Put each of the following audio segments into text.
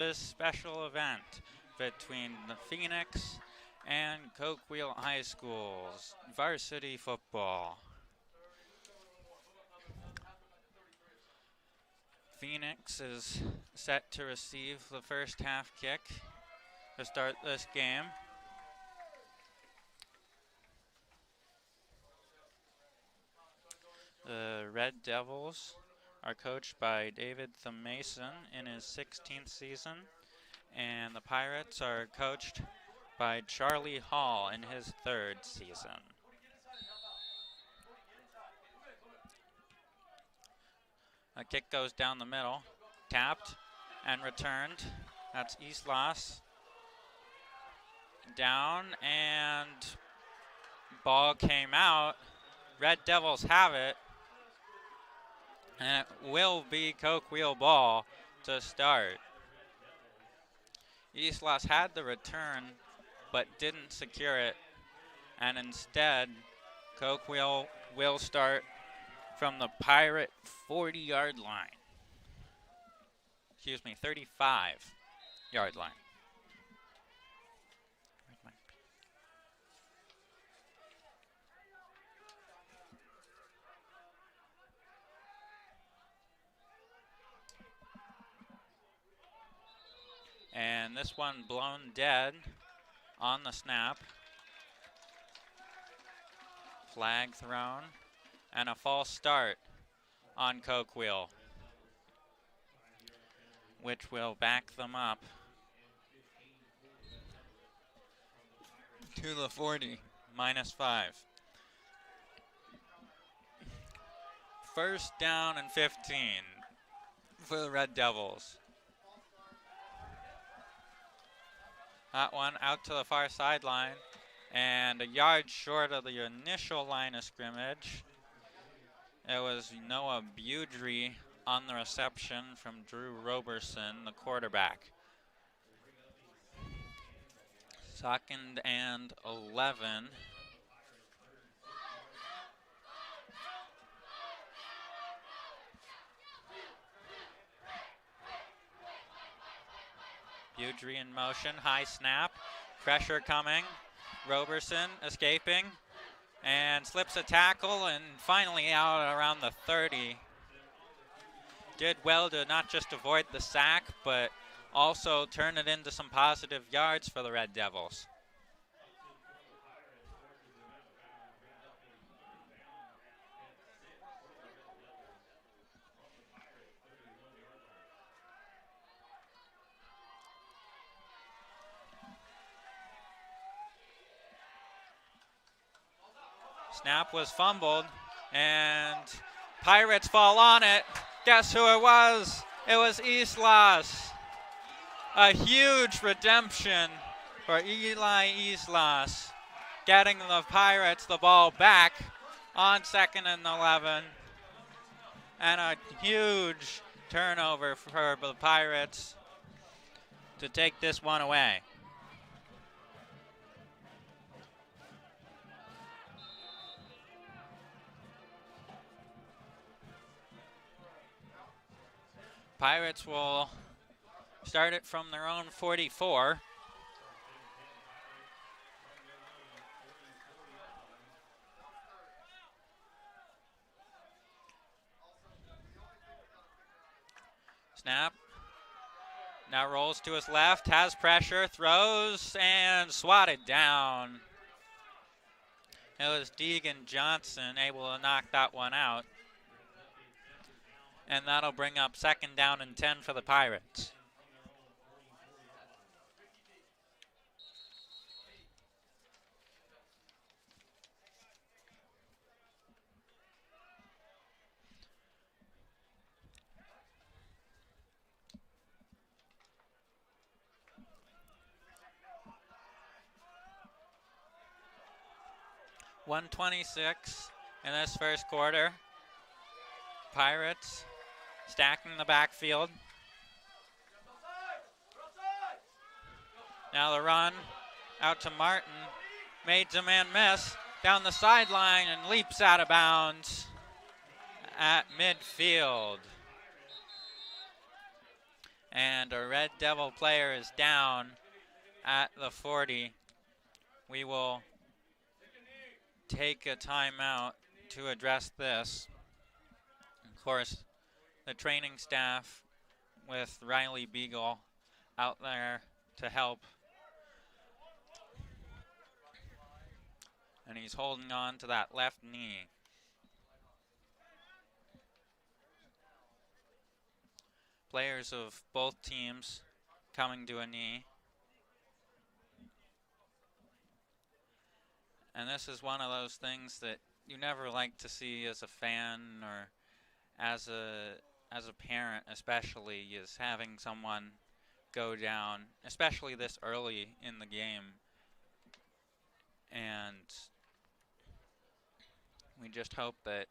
this special event between the Phoenix and Coquille High School's varsity football. Phoenix is set to receive the first half kick to start this game. The Red Devils are coached by David Mason in his 16th season, and the Pirates are coached by Charlie Hall in his 3rd season. A kick goes down the middle, tapped and returned. That's Islas. Down, and ball came out. Red Devils have it, and it will be Coquille ball to start. Islas had the return, but didn't secure it, and instead, Coquille will start from the Pirate 40-yard line. 35-yard line. And this one blown dead on the snap. Flag thrown, and a false start on Coquille, which will back them up to the 40, -5. First down and 15 for the Red Devils. That one out to the far sideline, and a yard short of the initial line of scrimmage. It was Noah Budry on the reception from Drew Roberson, the quarterback. 2nd and 11. Budry in motion, high snap, pressure coming. Roberson escaping and slips a tackle and finally out around the 30. Did well to not just avoid the sack, but also turn it into some positive yards for the Red Devils. Snap was fumbled, and Pirates fall on it. Guess who it was? It was Islas. A huge redemption for Eli Islas, getting the Pirates the ball back on 2nd and 11. And a huge turnover for the Pirates to take this one away. Pirates will start it from their own 44. Snap. Now rolls to his left, has pressure, throws, and swatted down. It was Deegan Johnson able to knock that one out. And that'll bring up 2nd down and 10 for the Pirates. .126 in this first quarter. Pirates stacking the backfield. Now the run out to Martin. Made a man miss down the sideline and leaps out of bounds at midfield. And a Red Devil player is down at the 40. We will take a timeout to address this. Of course, the training staff with Riley Beagle out there to help. And he's holding on to that left knee. Players of both teams coming to a knee. And this is one of those things that you never like to see as a fan or as a parent especially, is having someone go down, especially this early in the game. And we just hope that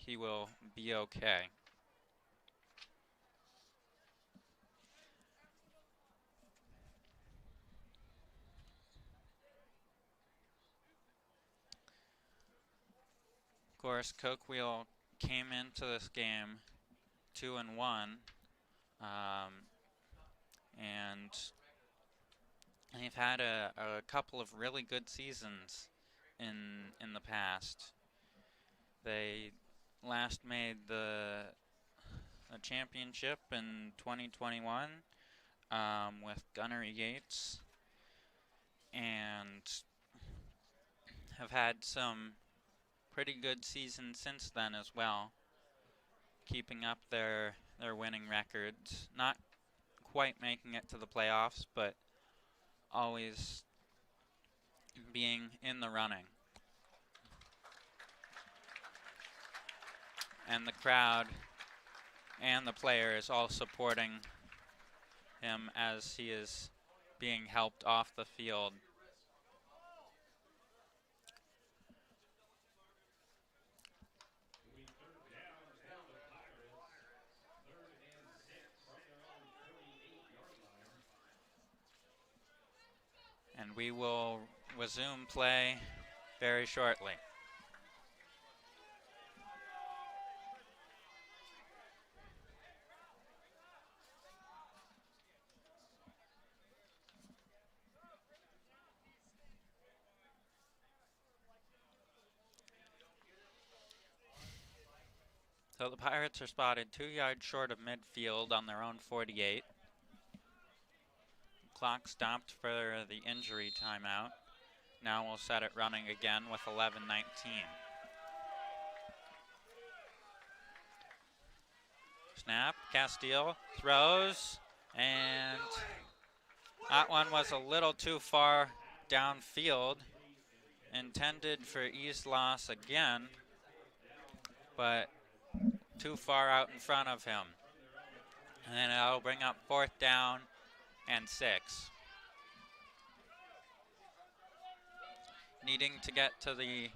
he will be okay. Of course, Coquille came into this game 2-1, and they've had a couple of really good seasons in the past. They last made the championship in 2021 with Gunnery Yates, and have had some pretty good seasons since then as well, keeping up their winning records. Not quite making it to the playoffs, but always being in the running. And the crowd and the players all supporting him as he is being helped off the field. And we will resume play very shortly. So the Pirates are spotted 2 yards short of midfield on their own 48. Clock stopped for the injury timeout. Now we'll set it running again with 11:19. Snap, Castile throws, and that one was a little too far downfield. Intended for Islas again, but too far out in front of him. And then it'll bring up 4th down and 6. Needing to get to the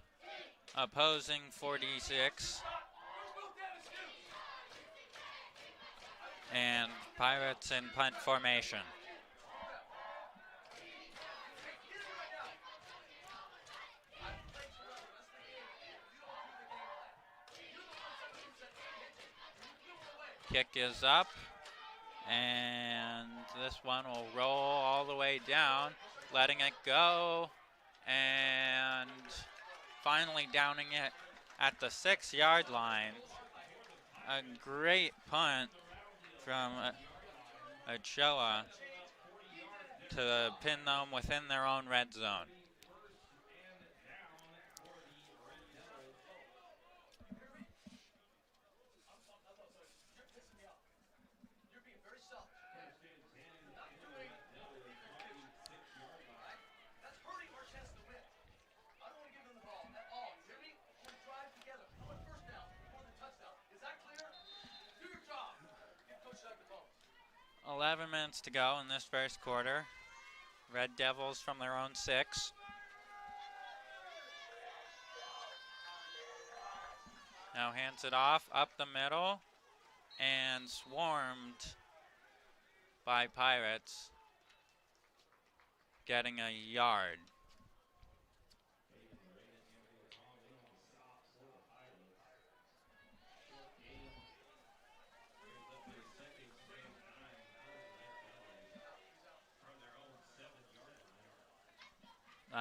opposing 46. And Pirates in punt formation. Kick is up, and this one will roll all the way down, letting it go, and finally downing it at the 6-yard line. A great punt from Ochoa to pin them within their own red zone. – 11 minutes to go in this first quarter. Red Devils from their own 6. Now hands it off up the middle and swarmed by Pirates, getting a yard.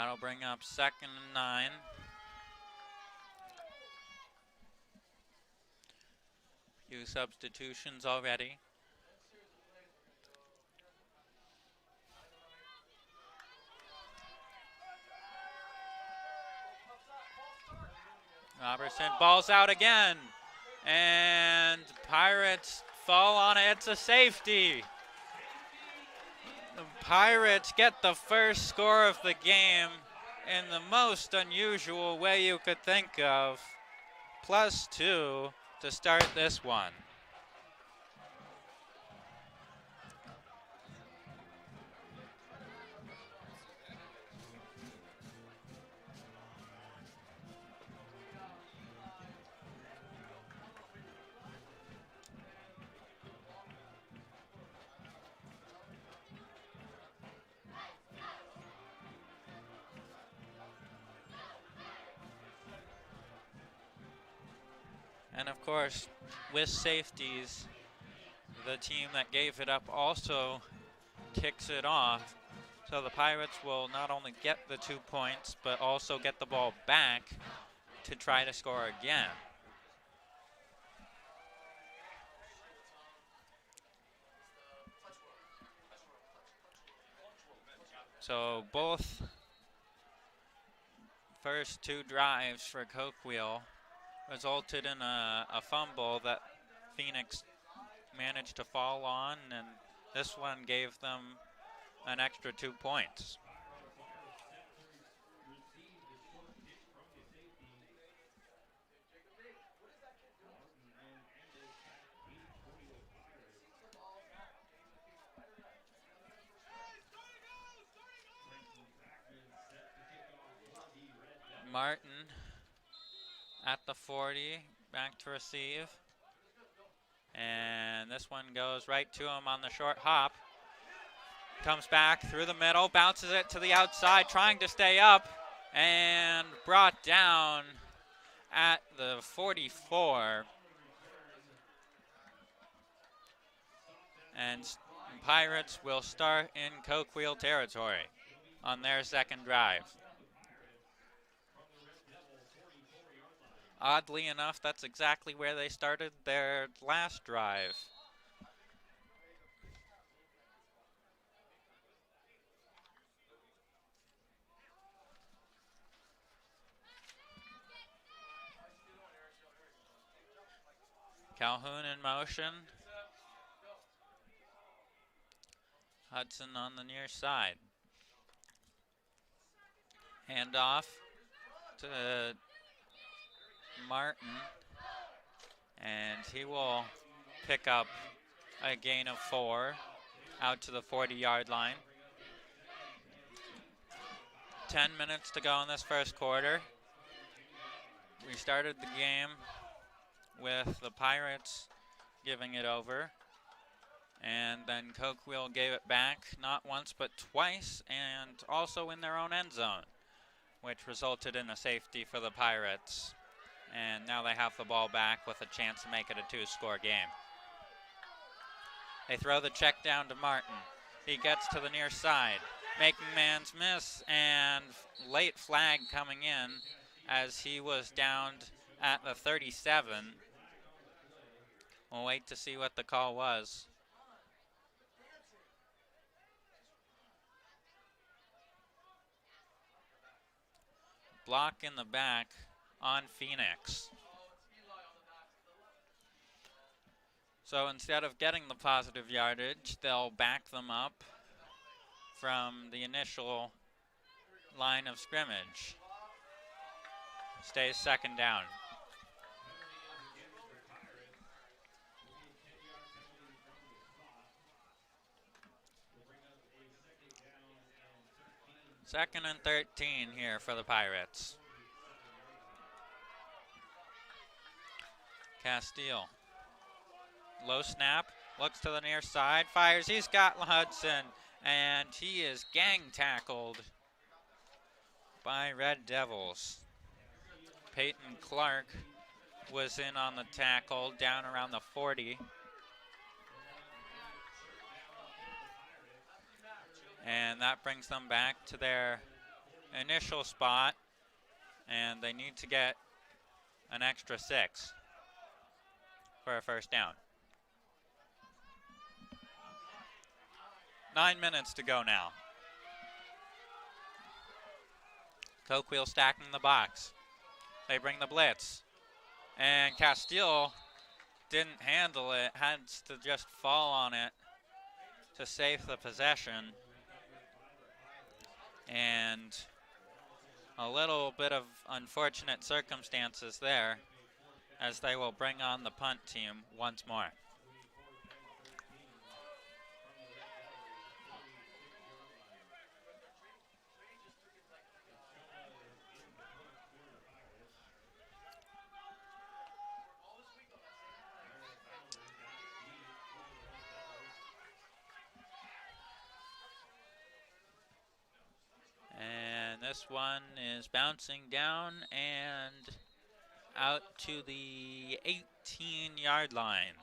That'll bring up 2nd and 9. Few substitutions already. Robertson balls out again. And Pirates fall on it. It's a safety. The Pirates get the first score of the game in the most unusual way you could think of. +2 to start this one. And of course, with safeties, the team that gave it up also kicks it off. So the Pirates will not only get the 2 points, but also get the ball back to try to score again. So both first 2 drives for Coquille resulted in a fumble that Phoenix managed to fall on, and this one gave them an extra 2 points. Martin at the 40, back to receive. And this one goes right to him on the short hop. Comes back through the middle, bounces it to the outside, trying to stay up, and brought down at the 44. And Pirates will start in Coquille territory on their second drive. Oddly enough, that's exactly where they started their last drive. Calhoun in motion. Hudson on the near side. Handoff to Martin, and he will pick up a gain of 4 out to the 40-yard line. 10 minutes to go in this first quarter. We started the game with the Pirates giving it over, and then Coquille gave it back not once but twice, and also in their own end zone, which resulted in a safety for the Pirates. And now they have the ball back with a chance to make it a 2-score game. They throw the check down to Martin. He gets to the near side, making man's miss, and late flag coming in as he was downed at the 37. We'll wait to see what the call was. Block in the back on Phoenix. So instead of getting the positive yardage, they'll back them up from the initial line of scrimmage. Stays second down. Second and 13 here for the Pirates. Castile. Low snap, looks to the near side, fires. He's got Hudson, and he is gang tackled by Red Devils. Peyton Clark was in on the tackle down around the 40. And that brings them back to their initial spot, and they need to get an extra 6 for a first down. 9 minutes to go now. Coquille stacking the box. They bring the blitz. And Castile didn't handle it, had to just fall on it to save the possession. And a little bit of unfortunate circumstances there as they will bring on the punt team once more. And this one is bouncing down and out to the 18-yard line.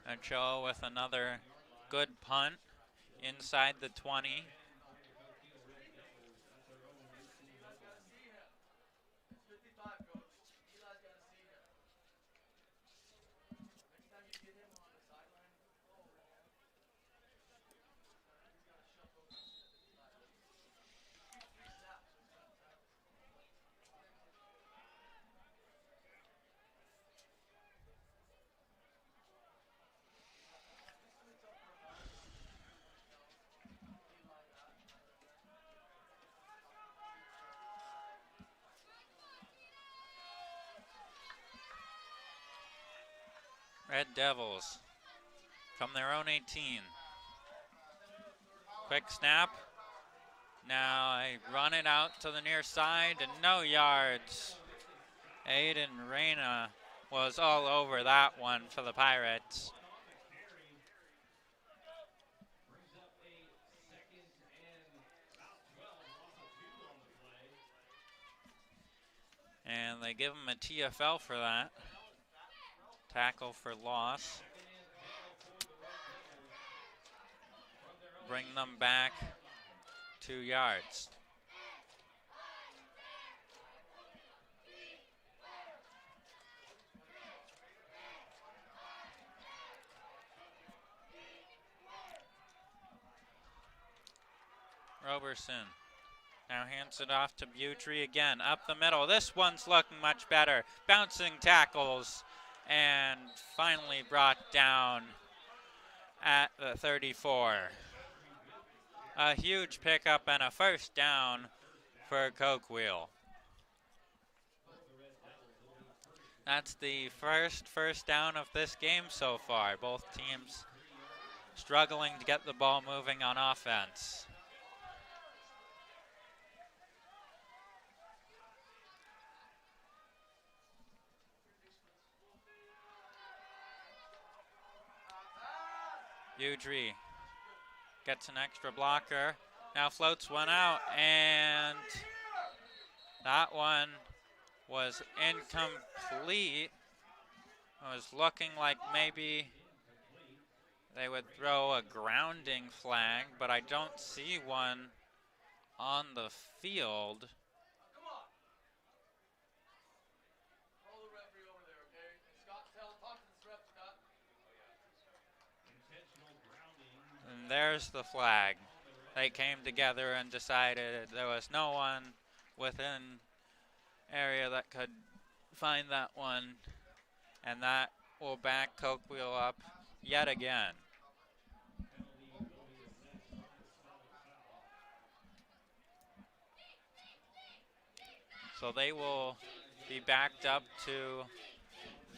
And Joe with another good punt inside the 20. Red Devils from their own 18. Quick snap. Now I run it out to the near side and no yards. Aiden Reyna was all over that one for the Pirates. And they give him a TFL for that. Tackle for loss. Bring them back 2 yards. Roberson now hands it off to Butry again, up the middle. This one's looking much better. Bouncing tackles and finally brought down at the 34. A huge pickup and a first down for Coquille. That's the first down of this game so far. Both teams struggling to get the ball moving on offense. Udry gets an extra blocker. Now floats one out, and that one was incomplete. It was looking like maybe they would throw a grounding flag, but I don't see one on the field. And there's the flag. They came together and decided there was no one within area that could find that one, and that will back Coquille up yet again. So they will be backed up to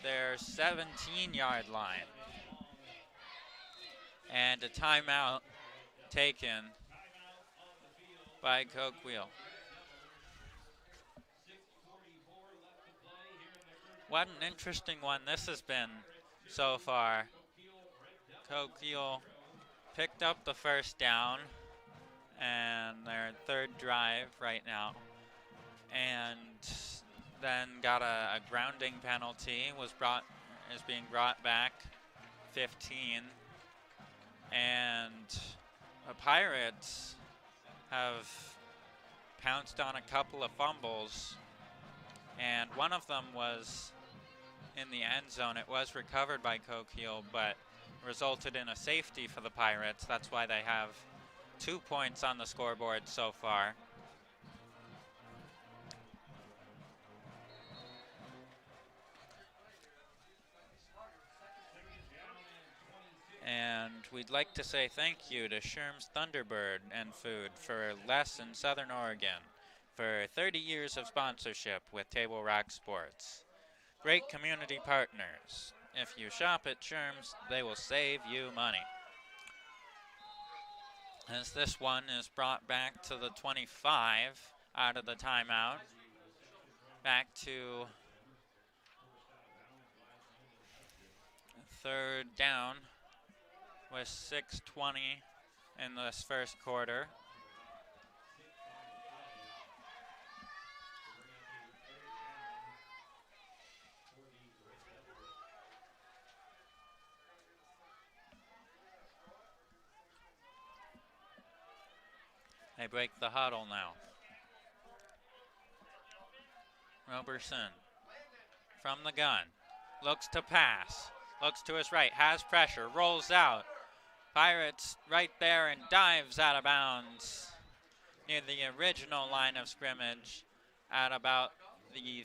their 17-yard line. And a timeout taken by Coquille. What an interesting one this has been so far. Coquille picked up the first down and their third drive right now, and then got a grounding penalty, is being brought back 15, and The Pirates have pounced on a couple of fumbles, and one of them was in the end zone. It was recovered by Coquille, but resulted in a safety for the Pirates. That's why they have 2 points on the scoreboard so far. And we'd like to say thank you to Sherm's Thunderbird and Food for Les in Southern Oregon for 30 years of sponsorship with Table Rock Sports. Great community partners. If you shop at Sherm's, they will save you money. As this one is brought back to the 25 out of the timeout. Back to third down with 6:20 in this first quarter. They break the huddle now. Roberson from the gun. Looks to pass. Looks to his right. Has pressure. Rolls out. Pirates right there and dives out of bounds near the original line of scrimmage at about the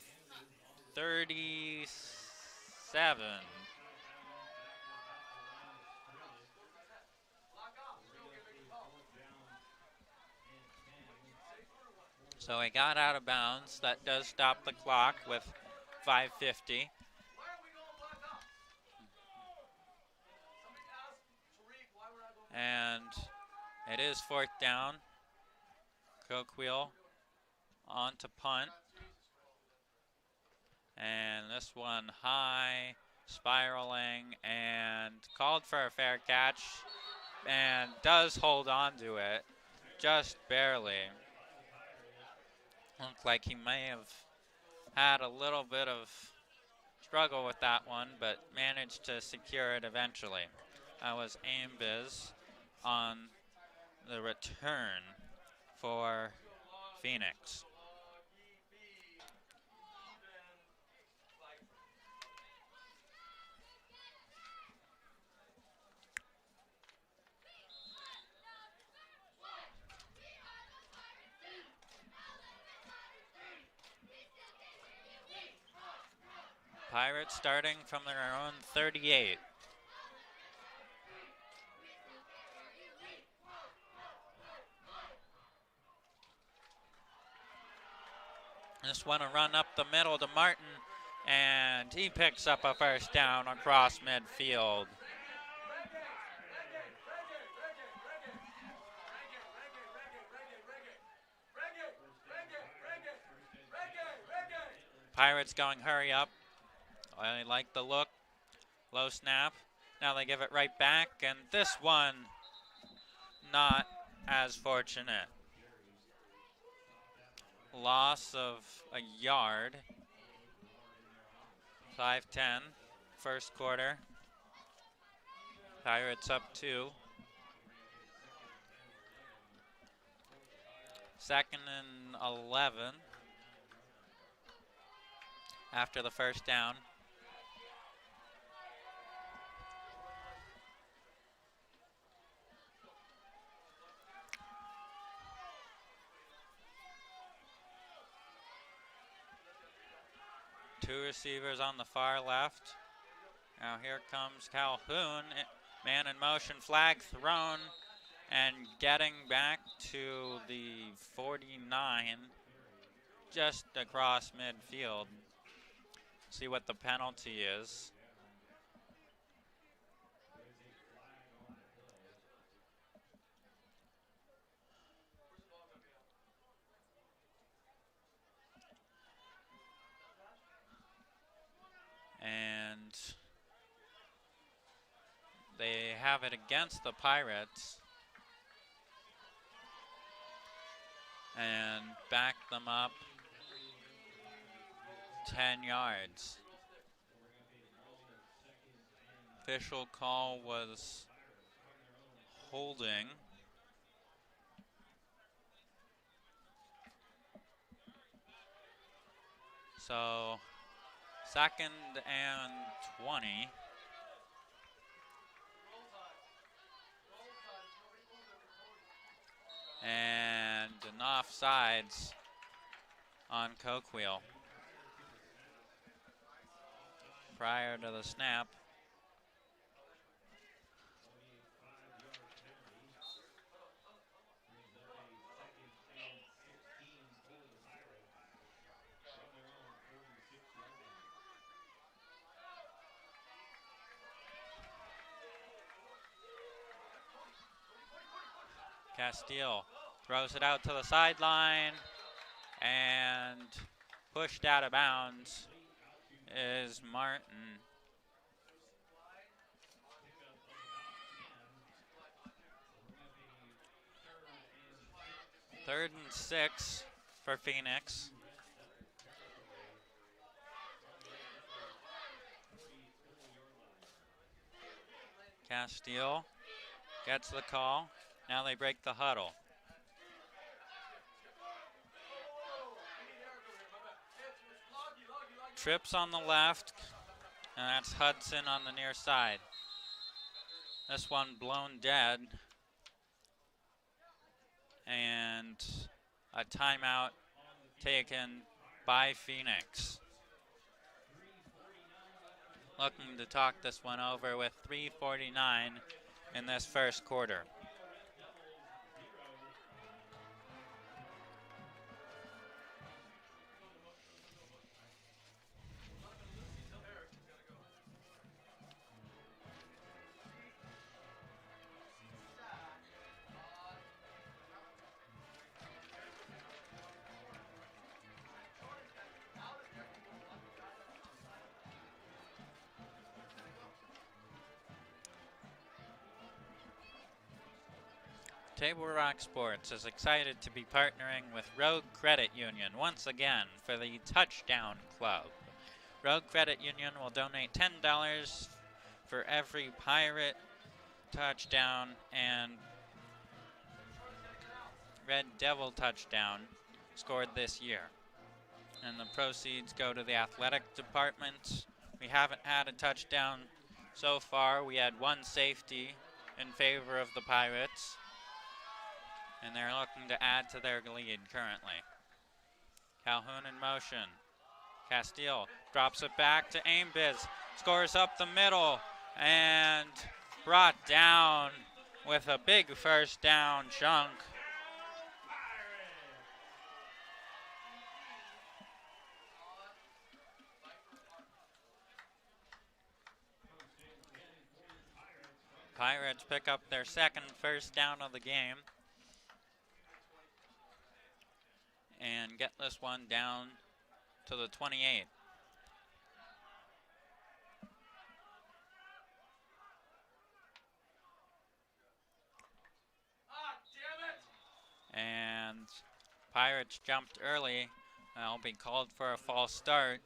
37. So he got out of bounds. That does stop the clock with 5:50. And it is fourth down. Coquille on to punt. And this one high, spiraling, and called for a fair catch. And does hold on to it, just barely. Looked like he may have had a little bit of struggle with that one, but managed to secure it eventually. That was Ambiz on the return for Phoenix. Pirates starting from their own 38. This one a run up the middle to Martin, and he picks up a first down across midfield. Pirates going hurry up. I like the look. Low snap. Now they give it right back, and this one not as fortunate. Loss of a yard. 5-10, first quarter. Pirates up 2. Second and 11 after the first down. Two receivers on the far left. Now here comes Calhoun. Man in motion, flag thrown, and getting back to the 49, just across midfield. See what the penalty is. And they have it against the Pirates and back them up 10 yards. Official call was holding So 2nd and 20. And an offsides on Coquille prior to the snap. Castile throws it out to the sideline, and pushed out of bounds is Martin. Third and 6 for Phoenix. Castile gets the call. Now they break the huddle. Trips on the left, and that's Hudson on the near side. This one blown dead, and a timeout taken by Phoenix. Looking to talk this one over with 3:49 in this first quarter. Table Rock Sports is excited to be partnering with Rogue Credit Union once again for the Touchdown Club. Rogue Credit Union will donate $10 for every Pirate touchdown and Red Devil touchdown scored this year. And the proceeds go to the athletic department. We haven't had a touchdown so far. We had one safety in favor of the Pirates, and they're looking to add to their lead currently. Calhoun in motion. Castile drops it back to Aimbiz, scores up the middle, and brought down with a big first down chunk. Pirates pick up their second first down of the game and get this one down to the 28. And Pirates jumped early. They'll be called for a false start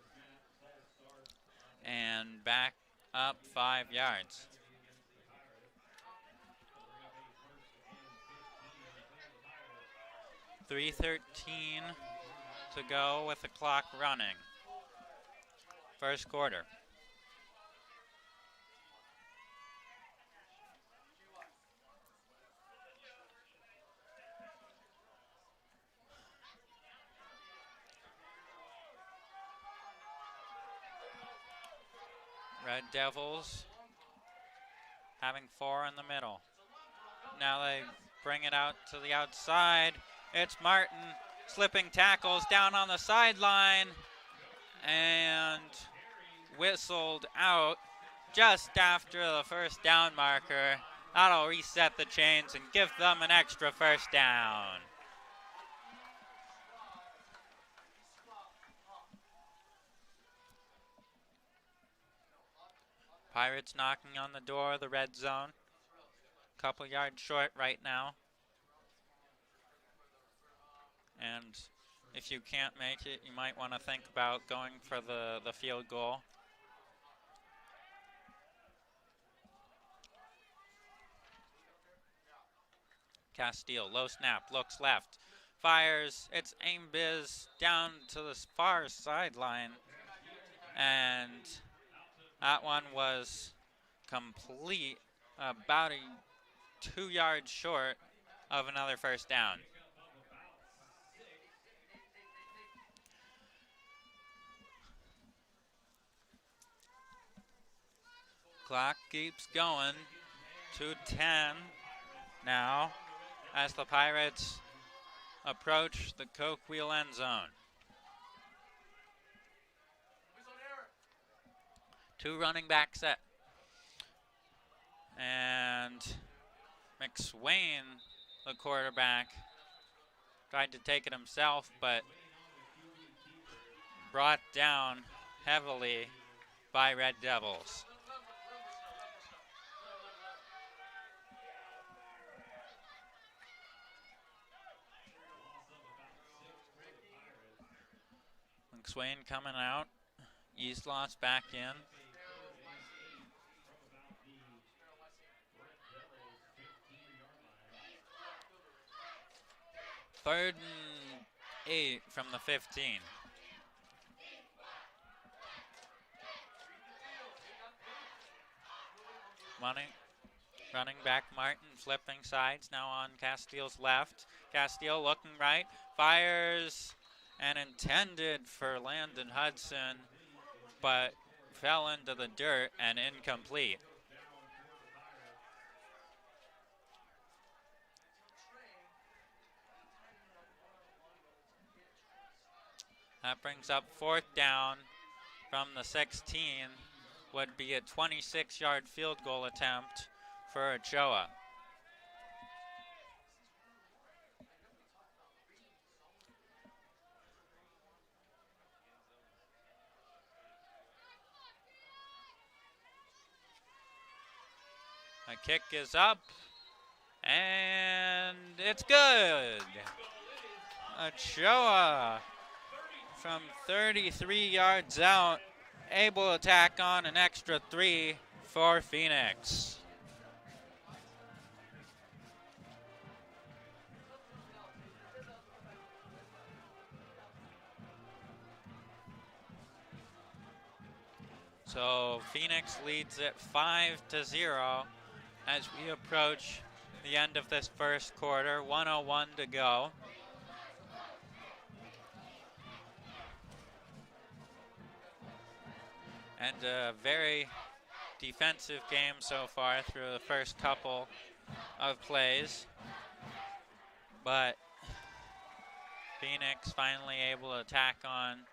and back up 5 yards. 3:13 to go with the clock running. First quarter. Red Devils having 4 in the middle. Now they bring it out to the outside. It's Martin slipping tackles down on the sideline and whistled out just after the first down marker. That'll reset the chains and give them an extra first down. Pirates knocking on the door of the red zone. Couple yards short right now. And if you can't make it, you might want to think about going for the field goal. Castile, low snap, looks left, fires its aim biz down to the far sideline, and that one was complete, about 2 yards short of another first down. Clock keeps going. 2:10 now as the Pirates approach the Coquille end zone. 2 running back set. And McSwain, the quarterback, tried to take it himself, but brought down heavily by Red Devils. McSwain coming out. Eastloss back in. Third and 8 from the 15. Running back Martin flipping sides now on Castile's left. Castile looking right, fires and intended for Landon Hudson, but fell into the dirt and incomplete. That brings up 4th down from the 16. Would be a 26-yard field goal attempt for Ochoa. The kick is up, and it's good. Ochoa from 33 yards out, able to tack on an extra 3 for Phoenix. So Phoenix leads it 5-0 as we approach the end of this first quarter. 1:01 to go. And a very defensive game so far through the first couple of plays. But Phoenix finally able to tack on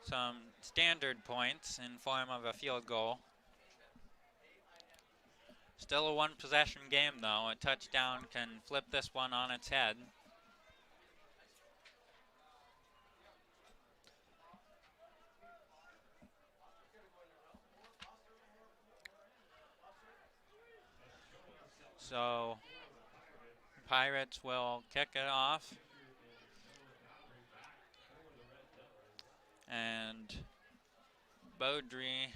some standard points in form of a field goal. Still a 1-possession game though. A touchdown can flip this one on its head. So Pirates will kick it off. And Beaudry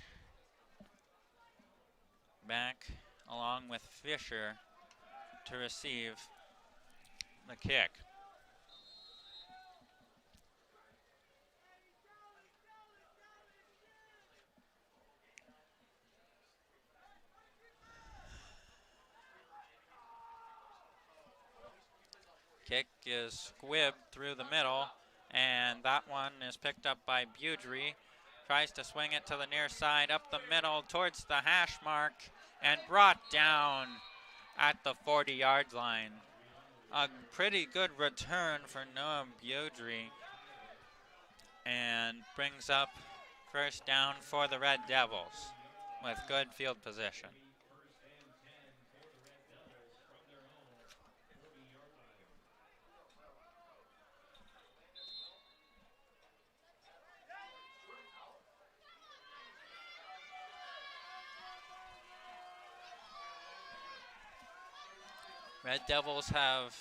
back along with Fisher to receive the kick. Kick is squibbed through the middle, and that one is picked up by Beaudry. Tries to swing it to the near side, up the middle towards the hash mark, and brought down at the 40-yard line. A pretty good return for Noah Beaudry, and brings up first down for the Red Devils with good field position. Red Devils have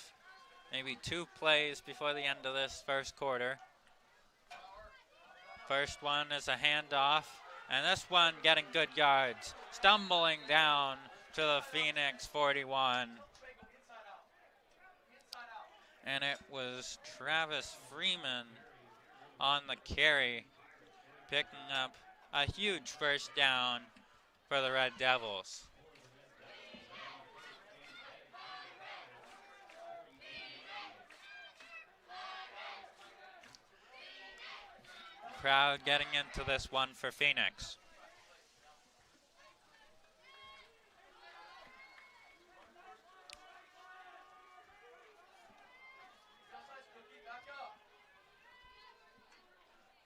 maybe 2 plays before the end of this first quarter. First one is a handoff, and this one getting good yards. Stumbling down to the Phoenix 41. And it was Travis Freeman on the carry, picking up a huge first down for the Red Devils. Crowd getting into this one for Phoenix.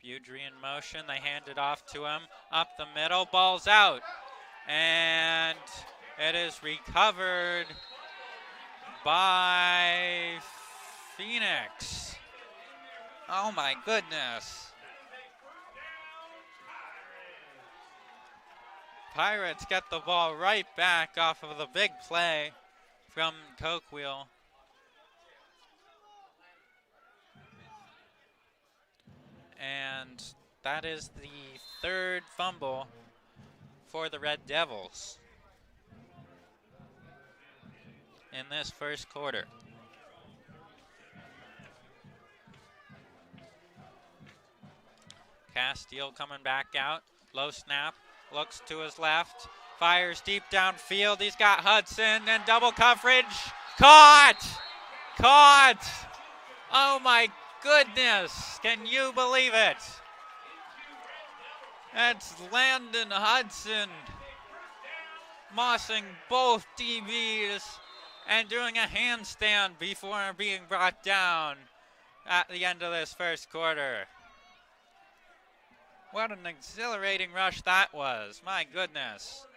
Budry in motion, they hand it off to him, up the middle, ball's out, and it is recovered by Phoenix. Oh my goodness. Pirates get the ball right back off of the big play from Coquille. And that is the third fumble for the Red Devils in this first quarter. Castile coming back out, low snap, looks to his left, fires deep downfield. He's got Hudson and double coverage. Caught! Caught! Oh my goodness, can you believe it? That's Landon Hudson mossing both DBs and doing a handstand before being brought down at the end of this first quarter. What an exhilarating rush that was, my goodness.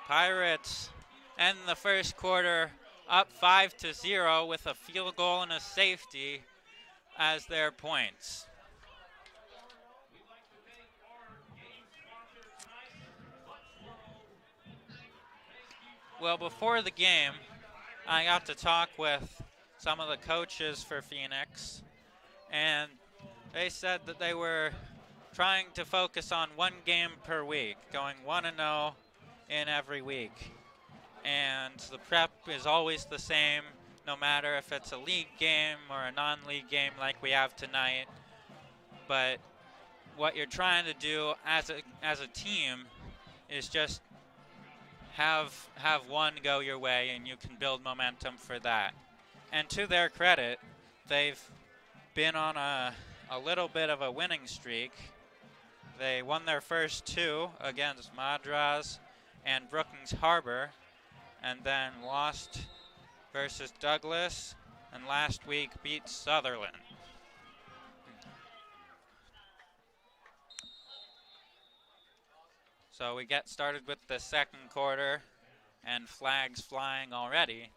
Pirates end the first quarter up 5-0 with a field goal and a safety as their points. Well, before the game, I got to talk with some of the coaches for Phoenix, and they said that they were trying to focus on one game per week, going 1-0 in every week. And the prep is always the same, no matter if it's a league game or a non-league game like we have tonight. But what you're trying to do as a team is just have one go your way, and you can build momentum for that. And to their credit, they've been on a little bit of a winning streak. They won their first two against Madras and Brookings Harbor, and then lost versus Douglas, and last week beat Sutherland. So we get started with the second quarter, and flags flying already.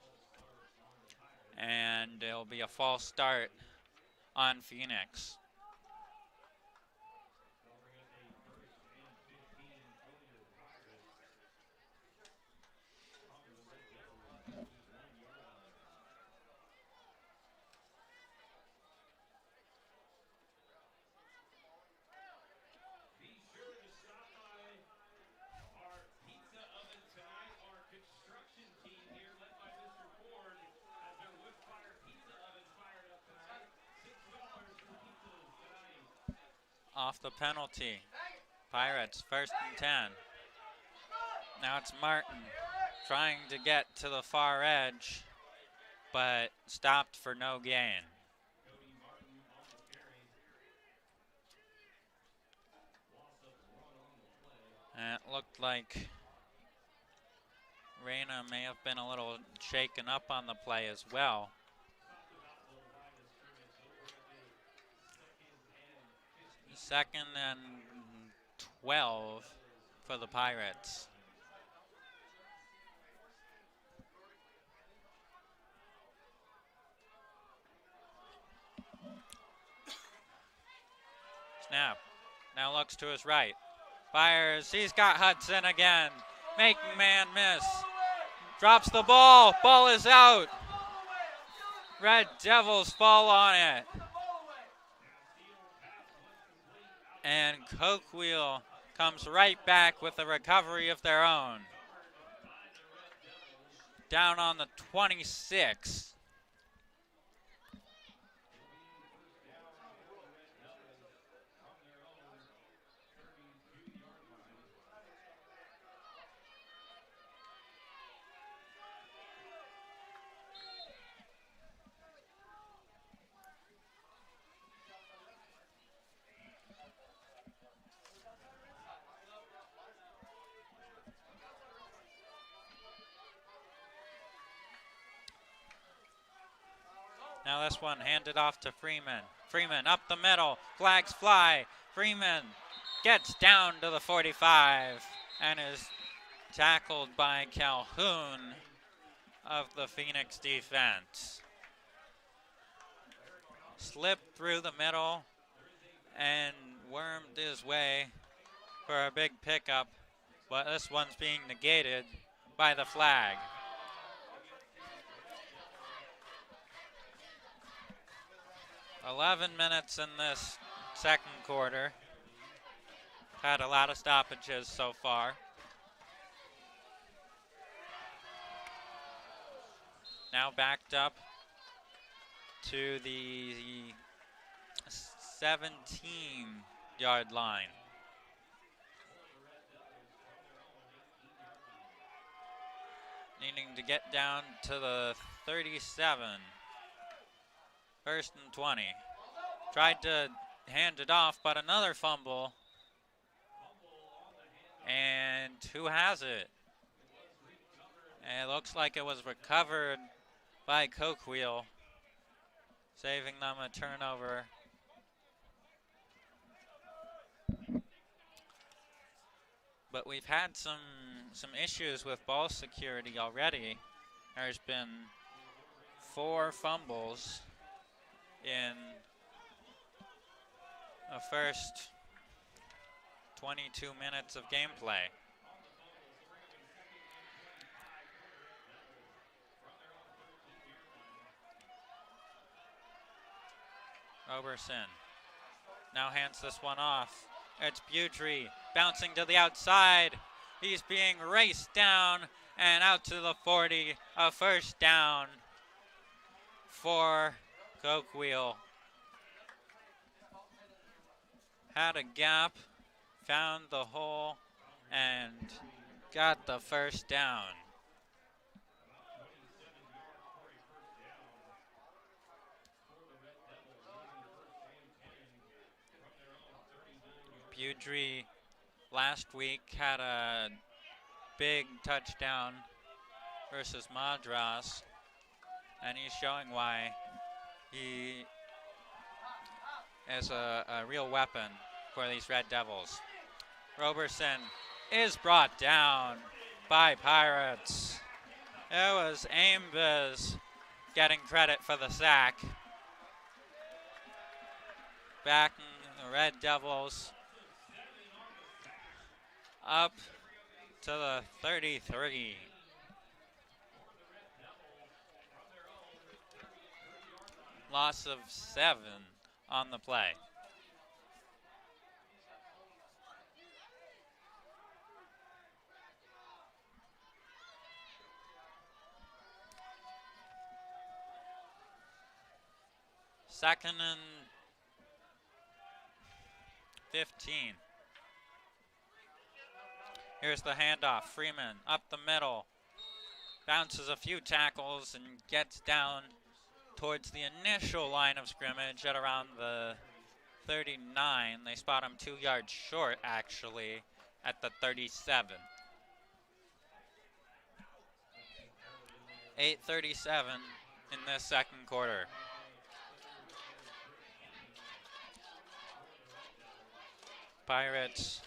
And it'll be a false start on Phoenix. Off the penalty. Pirates 1st and 10. Now it's Martin trying to get to the far edge, but stopped for no gain. And it looked like Reyna may have been a little shaken up on the play as well. Second and 12 for the Pirates. Snap. Now looks to his right. Fires. He's got Hudson again. Making man miss. Drops the ball. Ball is out. Red Devils fall on it. And Coquille comes right back with a recovery of their own. down on the 26. Now this one handed off to Freeman. Freeman up the middle, flags fly. Freeman gets down to the 45 and is tackled by Calhoun of the Phoenix defense. Slipped through the middle and wormed his way for a big pickup, but this one's being negated by the flag. "11 minutes in this second quarter. Had a lot of stoppages so far. Now backed up to the 17-yard line. Needing to get down to the 37. 1st and 20. Tried to hand it off, but another fumble. And who has it? And it looks like it was recovered by Coquille, saving them a turnover. But we've had some issues with ball security already. There's been 4 fumbles in the first 22 minutes of gameplay. Roberson now hands this one off. It's Budry bouncing to the outside. He's being raced down and out to the 40. A first down for Coquille. Had a gap, found the hole, and got the first down. Budry last week had a big touchdown versus Madras, and he's showing why he is a real weapon for these Red Devils. Roberson is brought down by Pirates. It was Aimbiz getting credit for the sack. Backing the Red Devils up to the 33. Loss of 7 on the play. Second and 15. Here's the handoff. Freeman up the middle. Bounces a few tackles and gets down towards the initial line of scrimmage at around the 39. They spot him 2 yards short, actually, at the 37. 8:37 in this second quarter. Pirates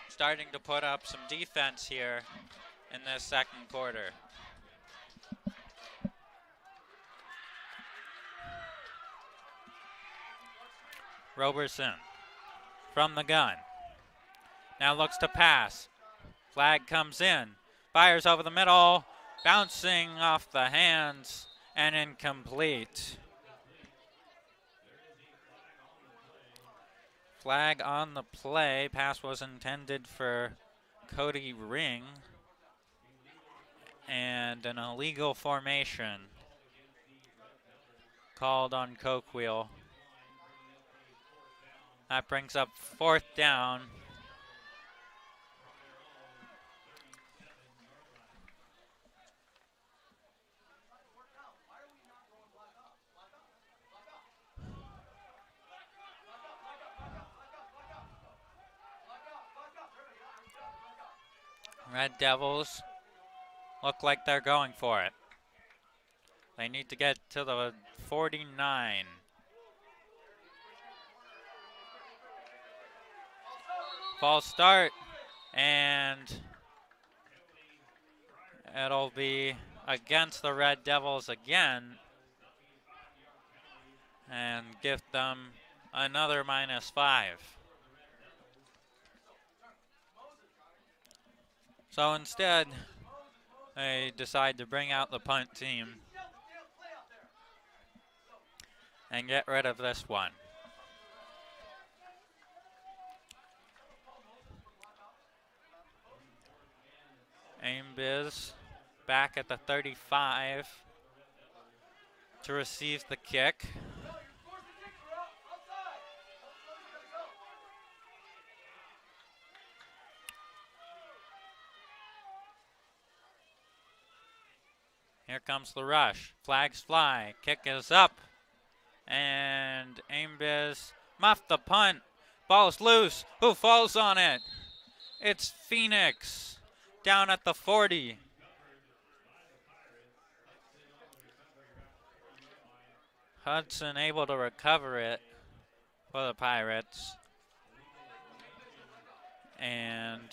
starting to put up some defense here in this second quarter. Roberson from the gun. Now looks to pass. Flag comes in. Fires over the middle. Bouncing off the hands and incomplete. Flag on the play. Pass was intended for Cody Ring. And an illegal formation called on Coquille. That brings up 4th down. Red Devils look like they're going for it. They need to get to the 49. False start, and it'll be against the Red Devils again and give them another -5. So instead, they decide to bring out the punt team and get rid of this one. Aimbiz back at the 35 to receive the kick. Here comes the rush. Flags fly. Kick is up. And Aimbiz muffed the punt. Ball's loose. Who falls on it? It's Phoenix down at the 40. Hudson able to recover it for the Pirates. And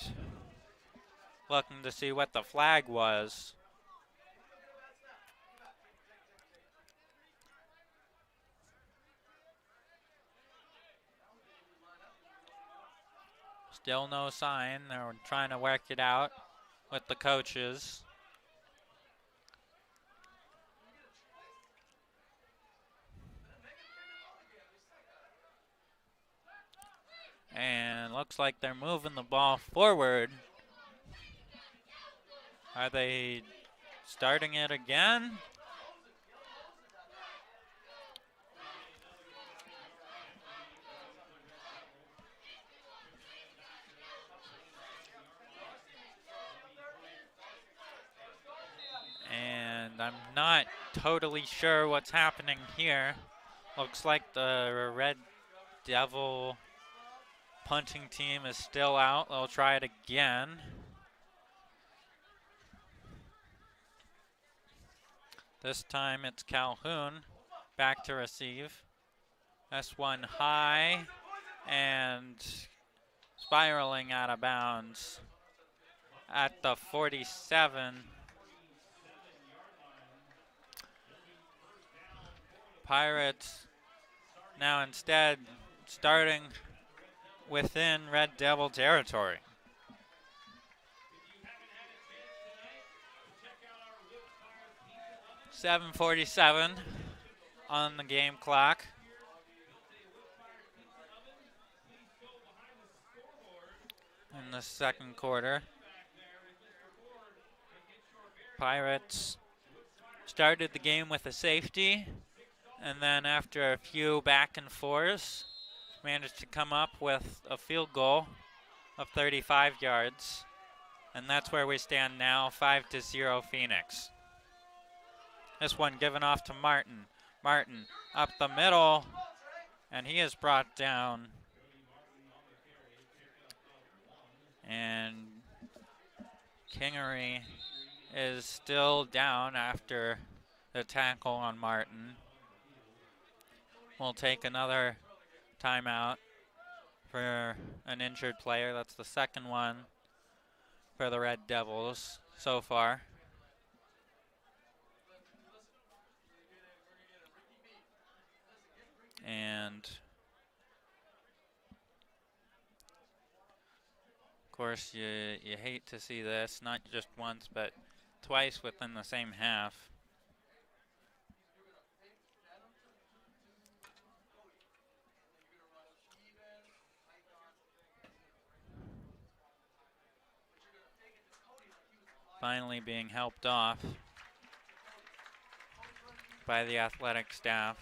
looking to see what the flag was. Still no sign. They're trying to work it out with the coaches. And looks like they're moving the ball forward. Are they starting it again? And I'm not totally sure what's happening here. Looks like the Red Devil punting team is still out. They'll try it again. This time it's Calhoun back to receive. That's one high and spiraling out of bounds at the 47. Pirates now instead starting within Red Devil territory. .47 on the game clock. In the second quarter. Pirates started the game with a safety, and then after a few back and forths, managed to come up with a field goal of 35 yards. And that's where we stand now, 5-0 Phoenix. This one given off to Martin. Martin up the middle, and he is brought down. And Kingery is still down after the tackle on Martin. We'll take another timeout for an injured player. That's the second one for the Red Devils so far. And of course, you hate to see this, not just once, but twice within the same half. finally being helped off by the athletic staff.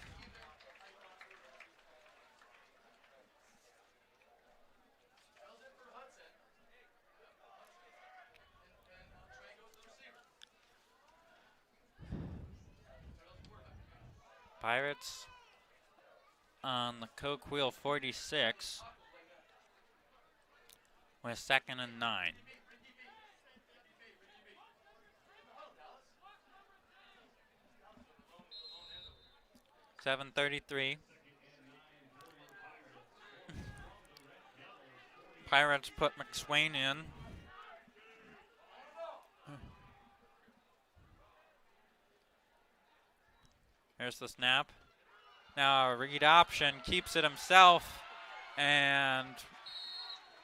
Pirates on the Coquille 46 with 2nd and 9. .733. Pirates put McSwain in. Here's the snap. Now a read option, keeps it himself, and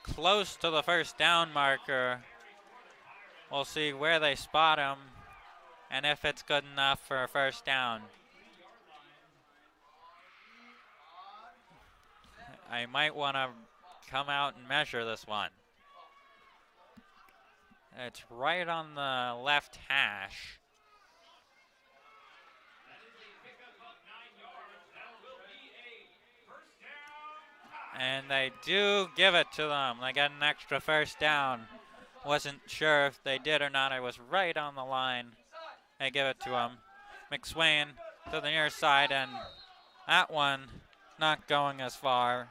close to the first down marker. We'll see where they spot him and if it's good enough for a first down. I might want to come out and measure this one. It's right on the left hash. And they do give it to them. They get an extra first down. Wasn't sure if they did or not. I was right on the line. They give it to him. McSwain to the near side, and that one not going as far.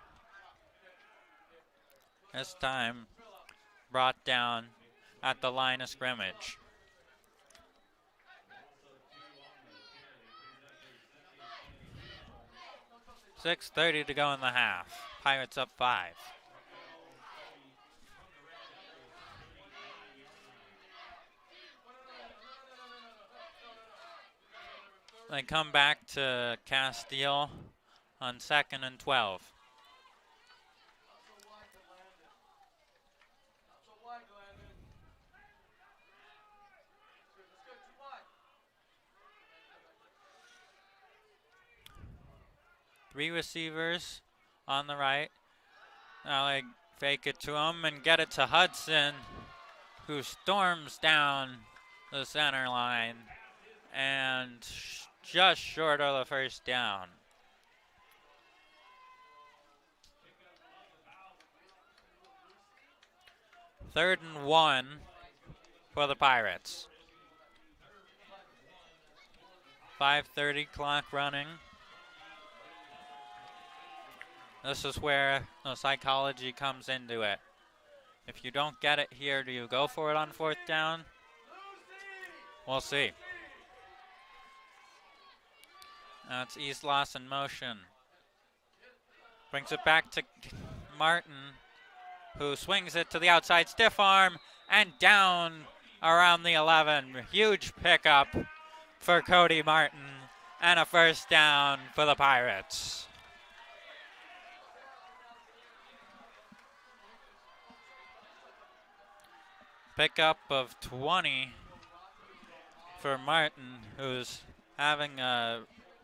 This time brought down at the line of scrimmage. .6:30 to go in the half. Pirates up 5. They come back to Castile on 2nd and 12. Three receivers on the right. Now they fake it to him and get it to Hudson, who storms down the center line and just short of the first down. Third and 1 for the Pirates. 5:30 clock running. This is where the psychology comes into it. If you don't get it here, do you go for it on 4th down? We'll see. Now it's Islas in motion. Brings it back to Martin, who swings it to the outside stiff arm and down around the 11. Huge pickup for Cody Martin and a first down for the Pirates. Pickup of 20 for Martin, who's having a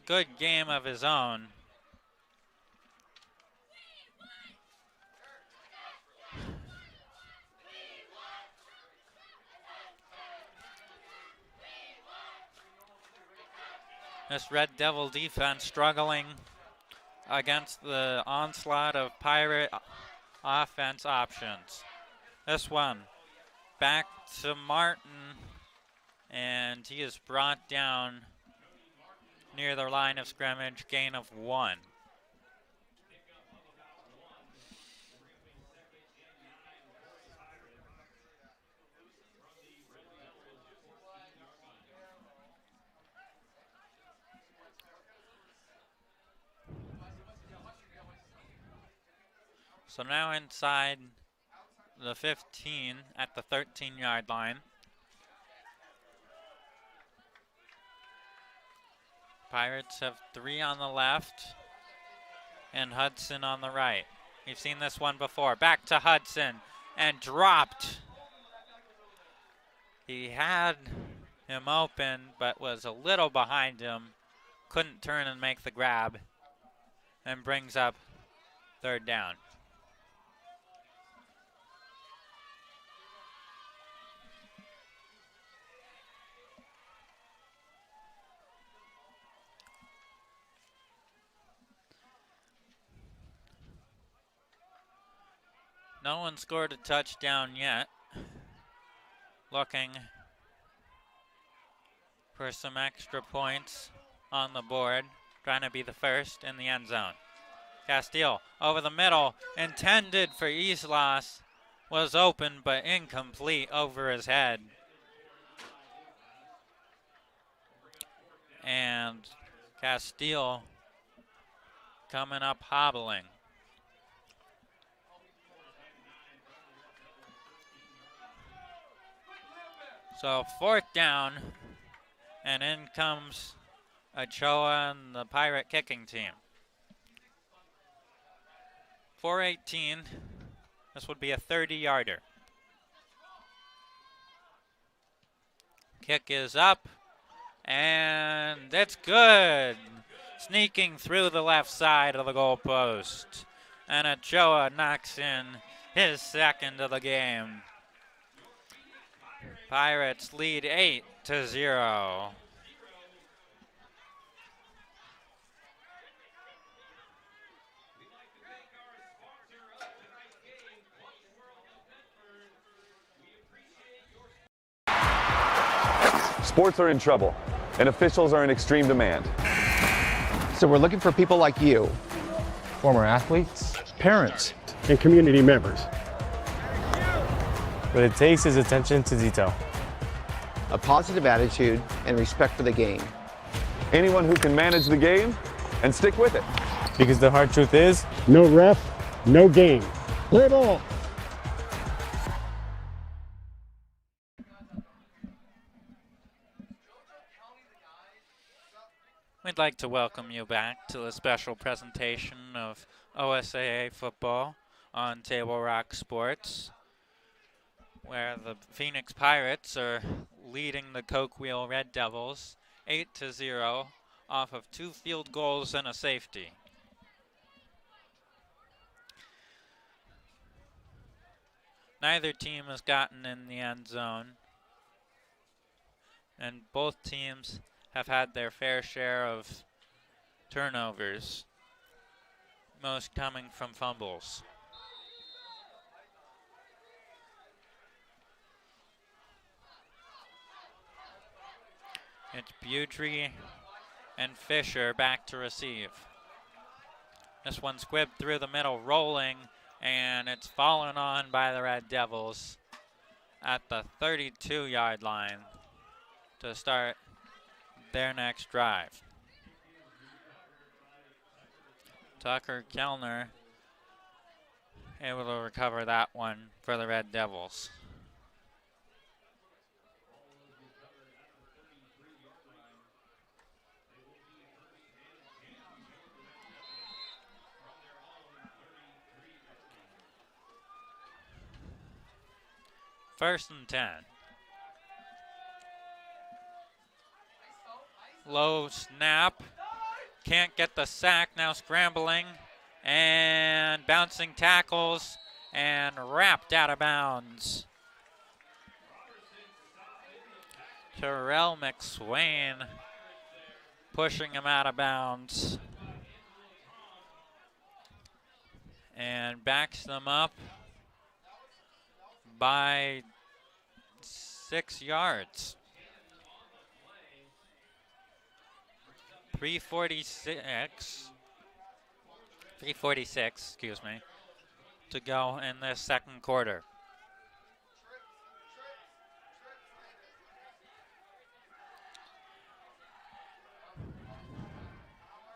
good game of his own. This Red Devil defense struggling against the onslaught of Pirate offense options. This one back to Martin, and he is brought down near the line of scrimmage, gain of 1. So now inside the 15 at the 13-yard line. Pirates have 3 on the left and Hudson on the right. We've seen this one before. Back to Hudson and dropped. He had him open but was a little behind him. Couldn't turn and make the grab, and brings up 3rd down. No one scored a touchdown yet. Looking for some extra points on the board. Trying to be the first in the end zone. Castile over the middle, intended for Islas, was open but incomplete over his head. And Castile coming up hobbling. So 4th down, and in comes Ochoa and the Pirate kicking team. 4:18, this would be a 30-yarder. Kick is up, and it's good. Sneaking through the left side of the goalpost. And Ochoa knocks in his second of the game. Pirates lead 8-0. Sports are in trouble, and officials are in extreme demand. So we're looking for people like you, former athletes, parents, and community members. What it takes is attention to detail. a positive attitude, and respect for the game. Anyone who can manage the game and stick with it. Because the hard truth is, No ref, no game. Play ball. We'd like to welcome you back to a special presentation of OSAA football on Table Rock Sports, where the Phoenix Pirates are leading the Coquille Red Devils 8-0 off of 2 field goals and a safety. Neither team has gotten in the end zone, and both teams have had their fair share of turnovers, most coming from fumbles. It's Budry and Fisher back to receive. This one squibbed through the middle, rolling, and it's fallen on by the Red Devils at the 32-yard line to start their next drive. Tucker Kellner able to recover that one for the Red Devils. First and 10. Low snap, can't get the sack, now scrambling and bouncing tackles and wrapped out of bounds. Terrell McSwain pushing him out of bounds and backs them up by 6 yards. 3:46, to go in this second quarter.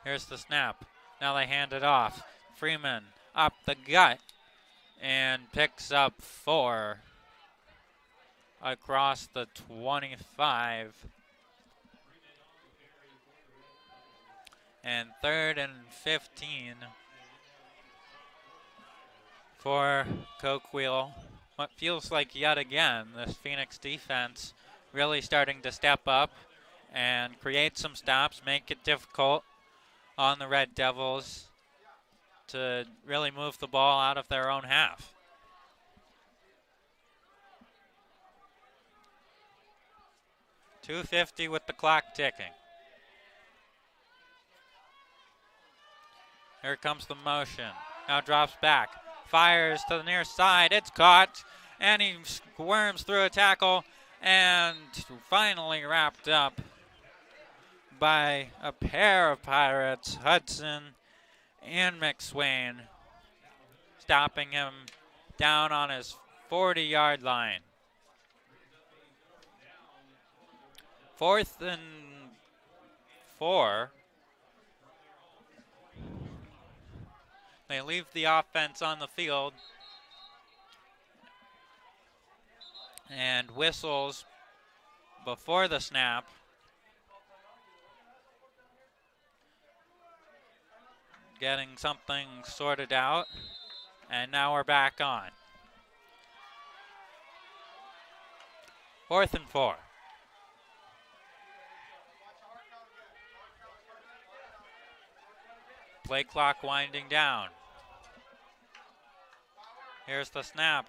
Here's the snap. Now they hand it off. Freeman up the gut and picks up 4 across the 25. And 3rd and 15 for Coquille. What feels like yet again this Phoenix defense really starting to step up and create some stops, make it difficult on the Red Devils to really move the ball out of their own half. .250 with the clock ticking. Here comes the motion. Now drops back. fires to the near side. It's caught, and he squirms through a tackle and finally wrapped up by a pair of Pirates, Hudson and McSwain, stopping him down on his 40-yard line. 4th and 4. They leave the offense on the field and whistles before the snap. Getting something sorted out, and now we're back on. 4th and 4. Play clock winding down. Here's the snap.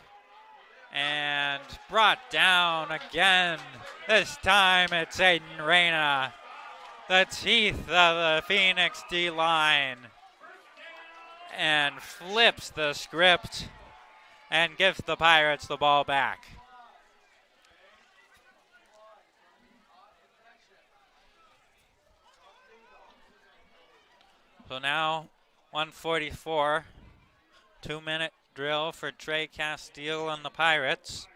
And brought down again. This time it's Aiden Reyna, the teeth of the Phoenix D-line, and flips the script and gives the Pirates the ball back. So now 1:44, 2-minute drill for Trey Castile and the Pirates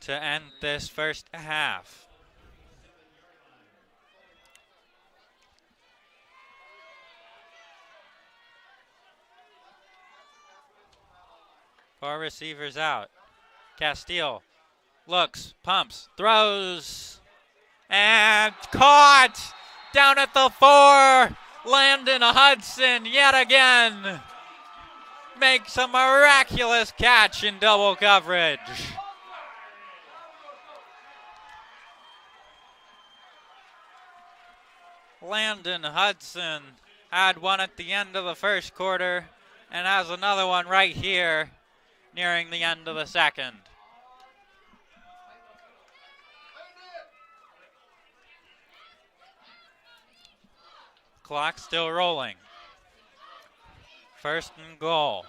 to end this first half. Four receivers out. Castile looks, pumps, throws, and caught down at the 4. Landon Hudson yet again makes a miraculous catch in double coverage. Landon Hudson had one at the end of the first quarter and has another one right here nearing the end of the second. Clock still rolling. 1st and goal.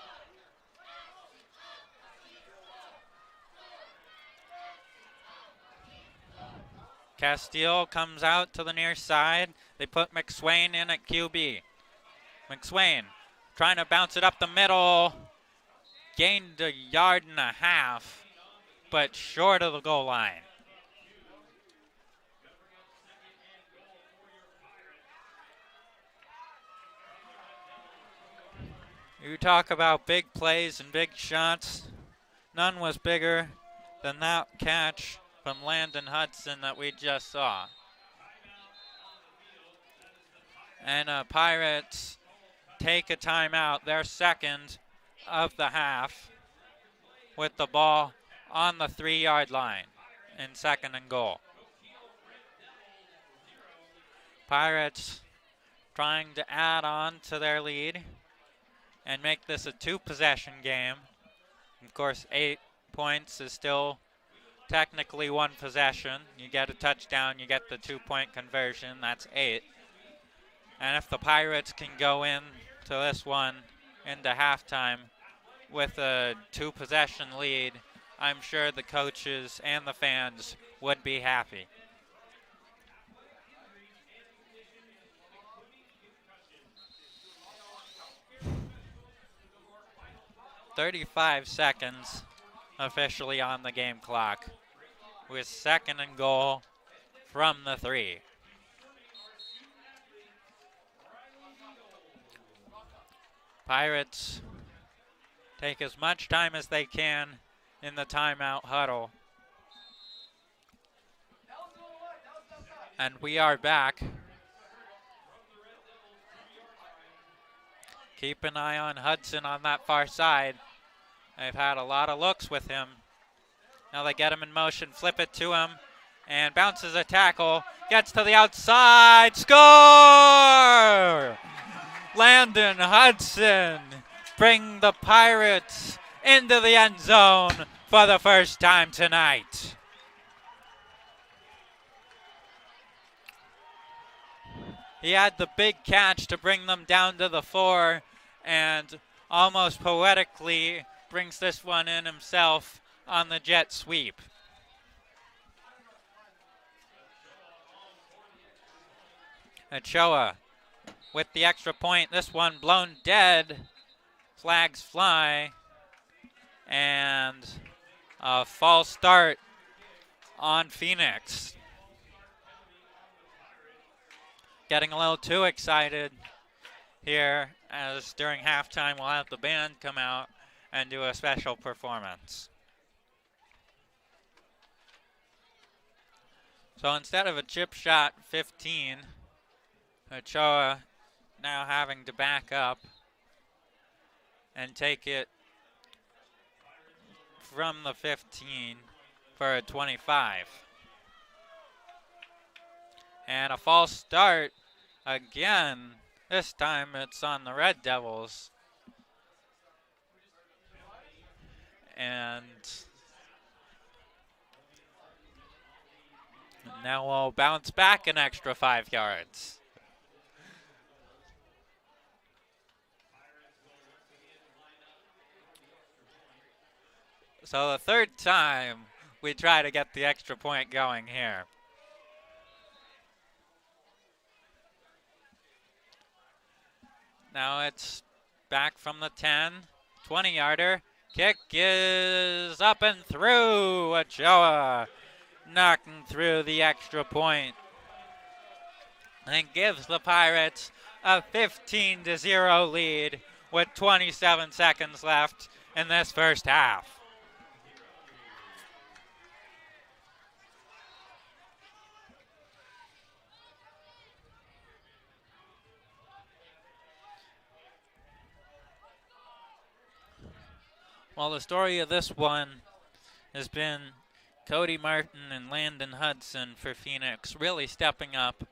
Castile comes out to the near side. They put McSwain in at QB. McSwain trying to bounce it up the middle. Gained 1.5 yards, but short of the goal line. You talk about big plays and big shots. None was bigger than that catch from Landon Hudson that we just saw. And Pirates take a timeout, their second of the half, with the ball on the 3-yard line in 2nd and goal. Pirates trying to add on to their lead and make this a 2-possession game. Of course, 8 points is still technically 1 possession. You get a touchdown, you get the 2-point conversion, that's 8. And if the Pirates can go in to this one into halftime with a 2-possession lead, I'm sure the coaches and the fans would be happy. .35 seconds officially on the game clock, with 2nd and goal from the 3. Pirates take as much time as they can in the timeout huddle. And we are back. Keep an eye on Hudson on that far side. They've had a lot of looks with him. Now they get him in motion, flip it to him, and bounces a tackle. Gets to the outside, score! Landon Hudson bring the Pirates into the end zone for the first time tonight. He had the big catch to bring them down to the 4, and almost poetically brings this one in himself on the jet sweep. Ochoa with the extra point. This one blown dead. Flags fly. And a false start on Phoenix. Getting a little too excited here, as during halftime we'll have the band come out and do a special performance. So instead of a chip shot 15, Ochoa now having to back up and take it from the 15 for a 25. And a false start again. This time it's on the Red Devils. And now we'll bounce back an extra 5 yards. So the third time we try to get the extra point going here. Now it's back from the 10, 20-yarder. Kick is up and through. Ochoa knocking through the extra point and gives the Pirates a 15-0 lead with 27 seconds left in this first half. Well, the story of this one has been Cody Martin and Landon Hudson for Phoenix really stepping up.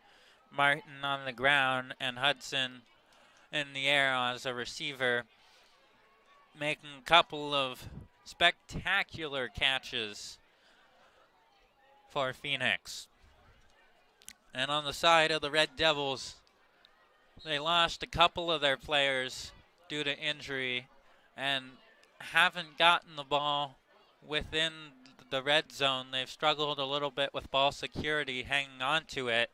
Martin on the ground and Hudson in the air as a receiver, making a couple of spectacular catches for Phoenix. And on the side of the Red Devils, they lost a couple of their players due to injury and haven't gotten the ball within the red zone. They've struggled a little bit with ball security, hanging on to it,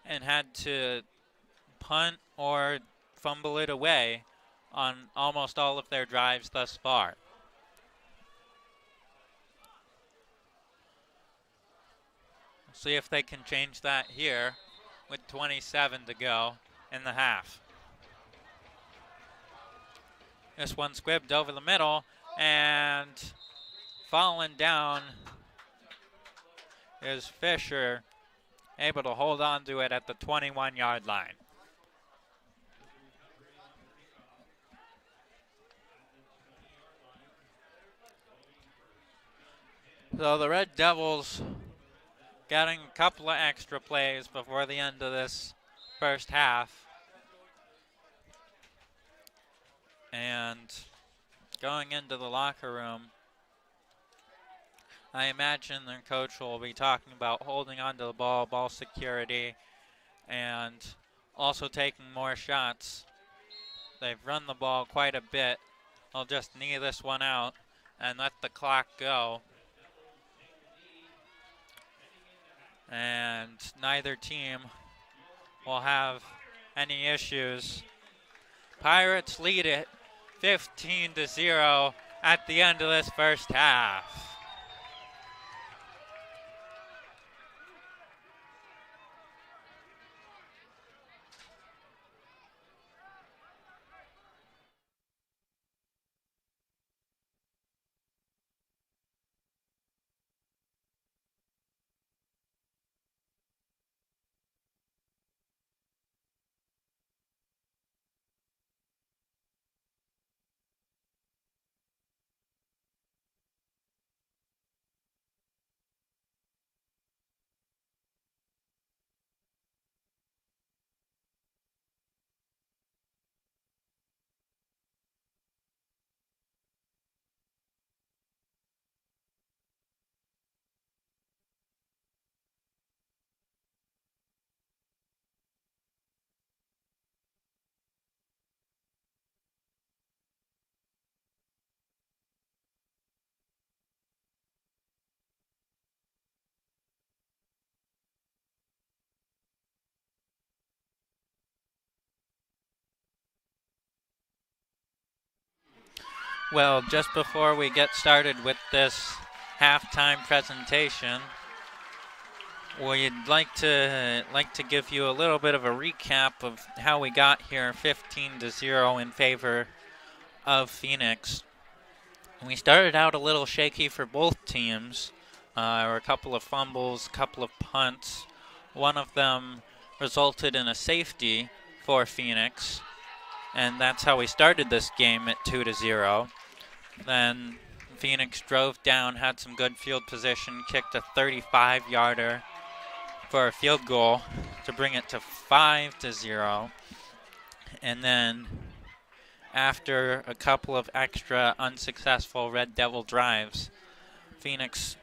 and had to punt or fumble it away on almost all of their drives thus far. See if they can change that here with 27 to go in the half. This one squibbed over the middle, and falling down is Fisher, able to hold on to it at the 21-yard line. So the Red Devils getting a couple of extra plays before the end of this first half. And going into the locker room, I imagine their coach will be talking about holding onto the ball, ball security, and also taking more shots. They've run the ball quite a bit. They'll just knee this one out and let the clock go. And neither team will have any issues. Pirates lead it 15-0 at the end of this first half. Well, just before we get started with this halftime presentation, we'd like to give you a little bit of a recap of how we got here, 15-0 in favor of Phoenix. We started out a little shaky for both teams. There were a couple of fumbles, a couple of punts. One of them resulted in a safety for Phoenix, and that's how we started this game at 2-0. Then Phoenix drove down, had some good field position, kicked a 35-yarder for a field goal to bring it to 5-0. And then after a couple of extra unsuccessful Red Devil drives, Phoenix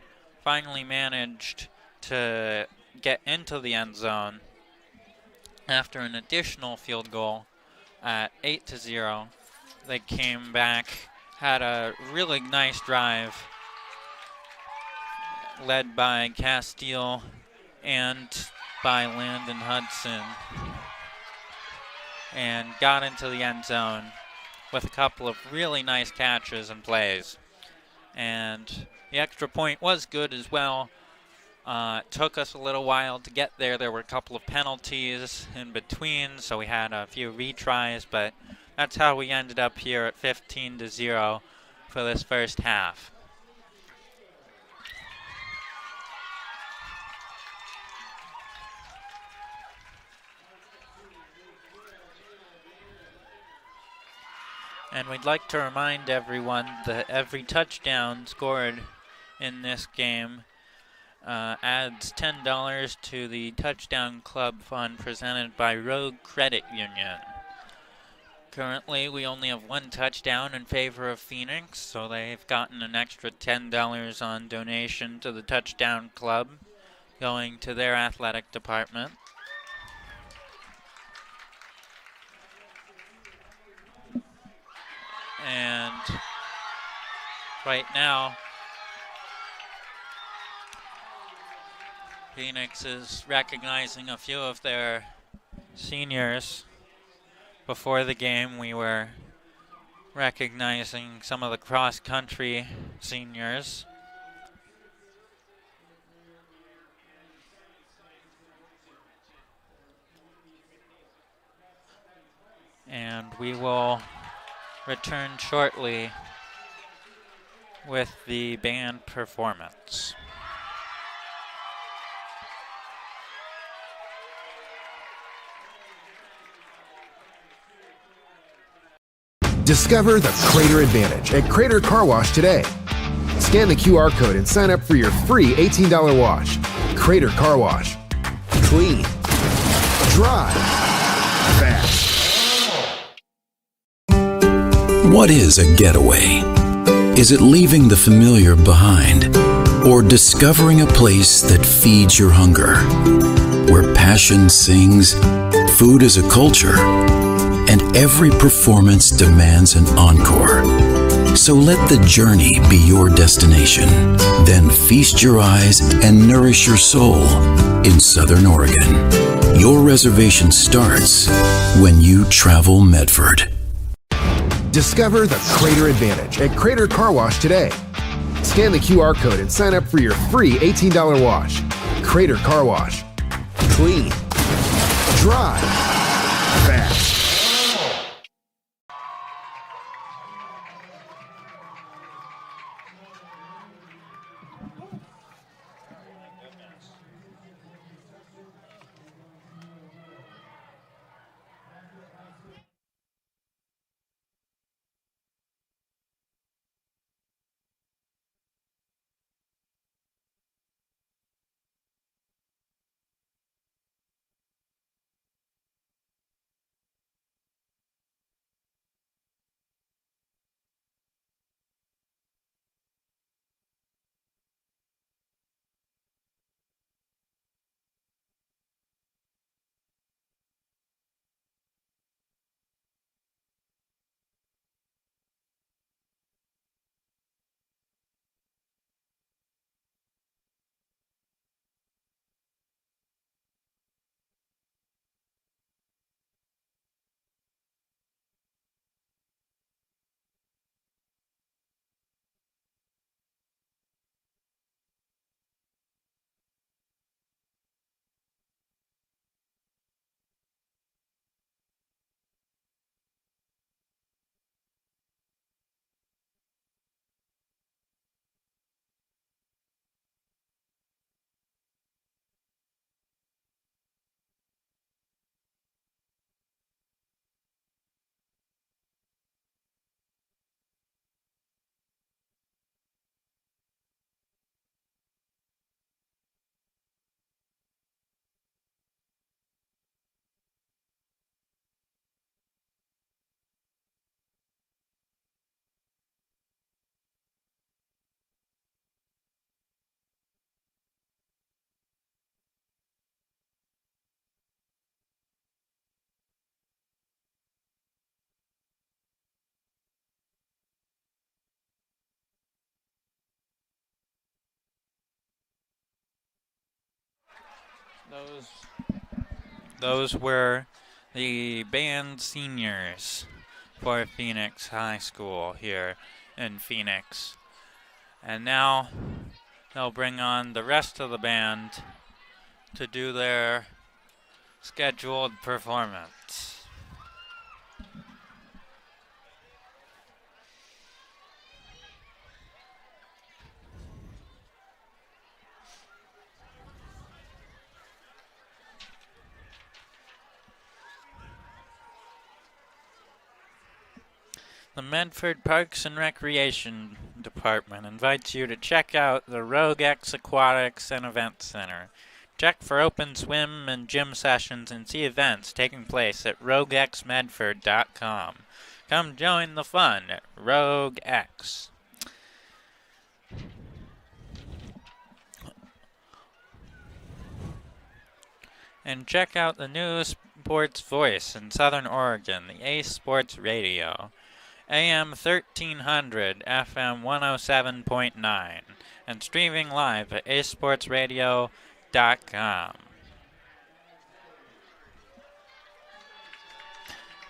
finally managed to get into the end zone after an additional field goal at 8-0. They came back, had a really nice drive led by Castile and by Landon Hudson, and got into the end zone with a couple of really nice catches and plays. And the extra point was good as well. It took us a little while to get there. There were a couple of penalties in between, so we had a few retries, but that's how we ended up here at 15-0 for this first half. And we'd like to remind everyone that every touchdown scored in this game adds $10 to the Touchdown Club Fund presented by Rogue Credit Union. Currently, we only have one touchdown in favor of Phoenix, so they've gotten an extra $10 on donation to the Touchdown Club going to their athletic department. And right now, Phoenix is recognizing a few of their seniors. Before the game, we were recognizing some of the cross-country seniors. And we will return shortly with the band performance. Discover the Crater Advantage at Crater Car Wash today. Scan the QR code and sign up for your free $18 wash. Crater Car Wash. Clean. Dry. Fast. What is a getaway? Is it leaving the familiar behind? Or discovering a place that feeds your hunger? Where passion sings, food is a culture, and every performance demands an encore. So let the journey be your destination. Then feast your eyes and nourish your soul in Southern Oregon. Your reservation starts when you travel Medford. Discover the Crater Advantage at Crater Car Wash today. Scan the QR code and sign up for your free $18 wash. Crater Car Wash. Clean. Dry. Fast. Those were the band seniors for Phoenix High School here in Phoenix. And now they'll bring on the rest of the band to do their scheduled performance. The Medford Parks and Recreation Department invites you to check out the Rogue X Aquatics and Event Center. Check for open swim and gym sessions and see events taking place at roguexmedford.com. Come join the fun at Rogue X. And check out the new sports voice in Southern Oregon, the Ace Sports Radio. AM 1300, FM 107.9, and streaming live at acesportsradio.com.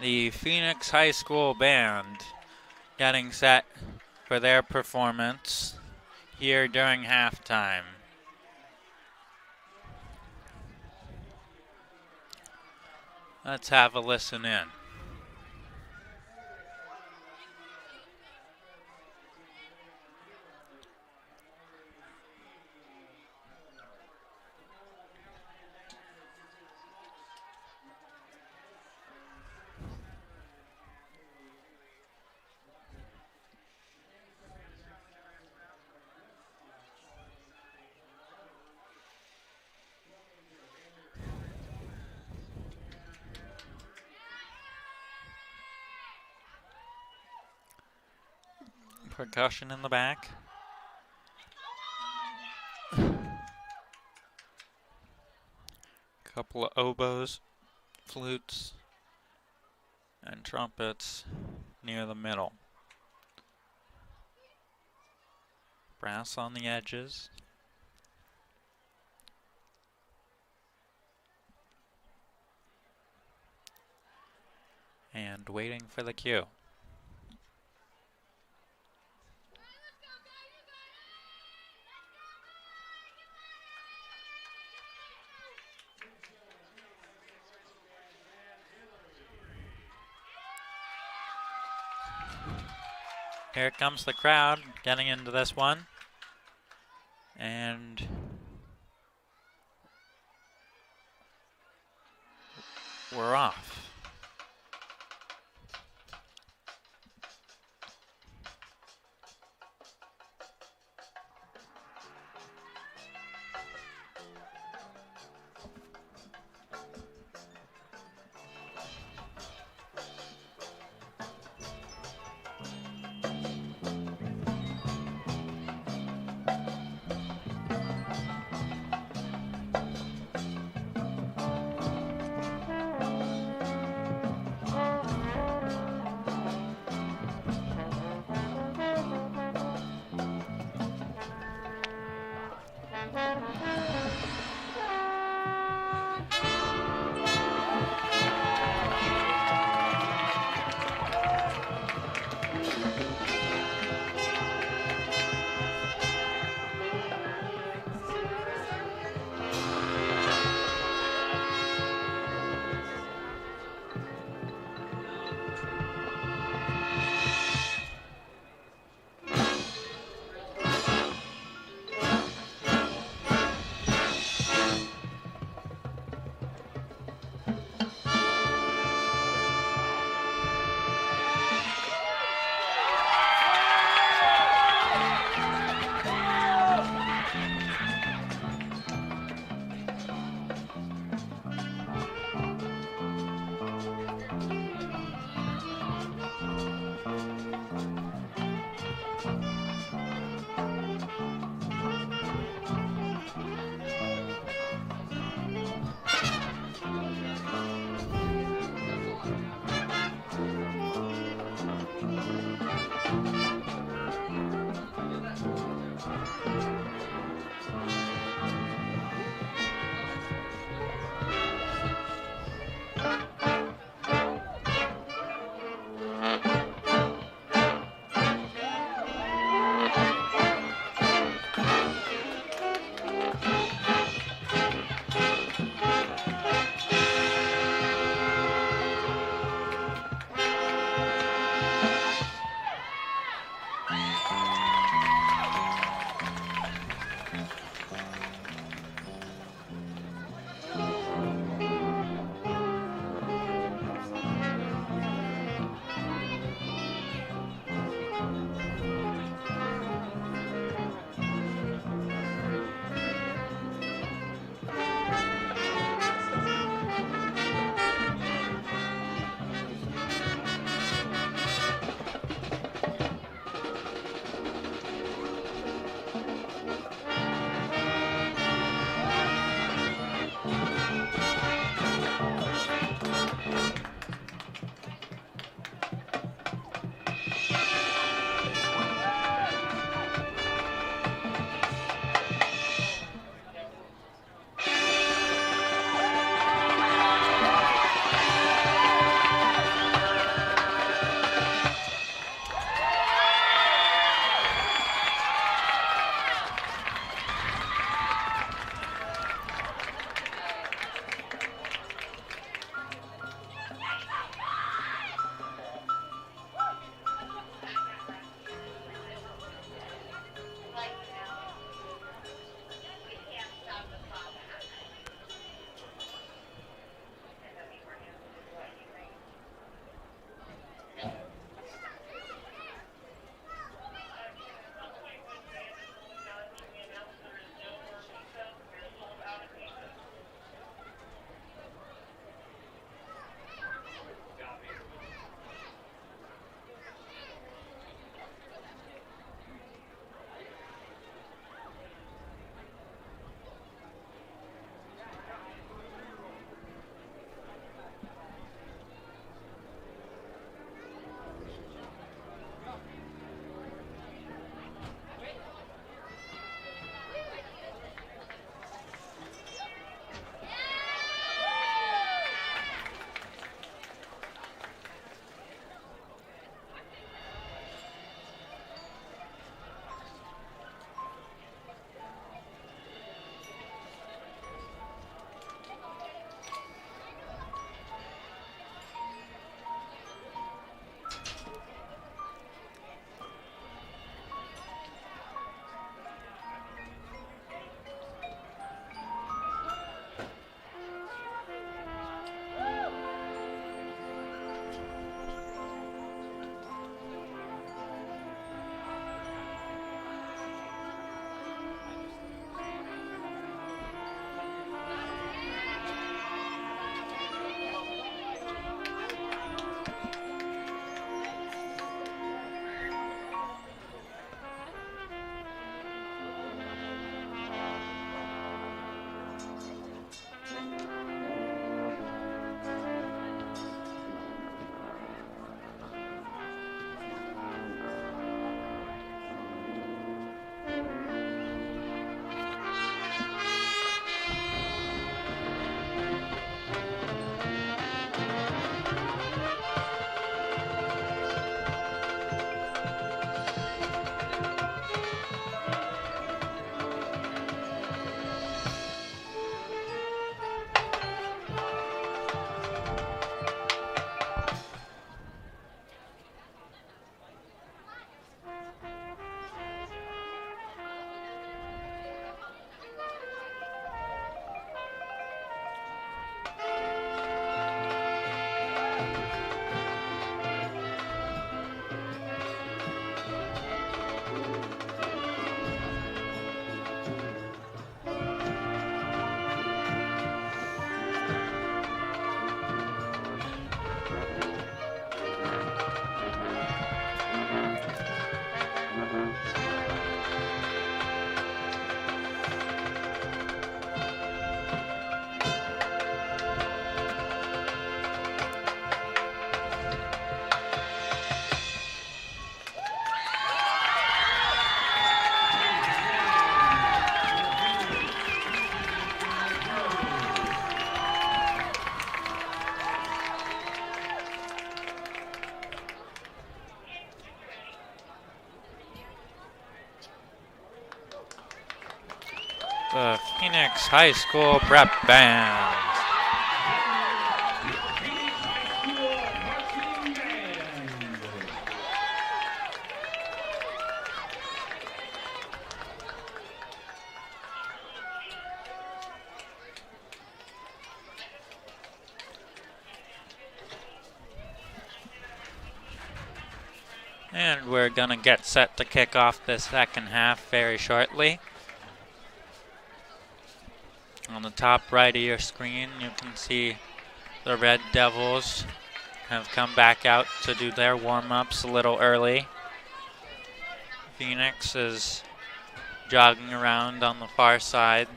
The Phoenix High School Band getting set for their performance here during halftime. Let's have a listen in. Percussion in the back. Couple of oboes, flutes, and trumpets near the middle. Brass on the edges. And waiting for the cue. Here comes the crowd getting into this one. And we're off. The Phoenix High School Prep Band. And we're gonna get set to kick off the second half very shortly. On the top right of your screen, you can see the Red Devils have come back out to do their warm-ups a little early. Phoenix is jogging around on the far side,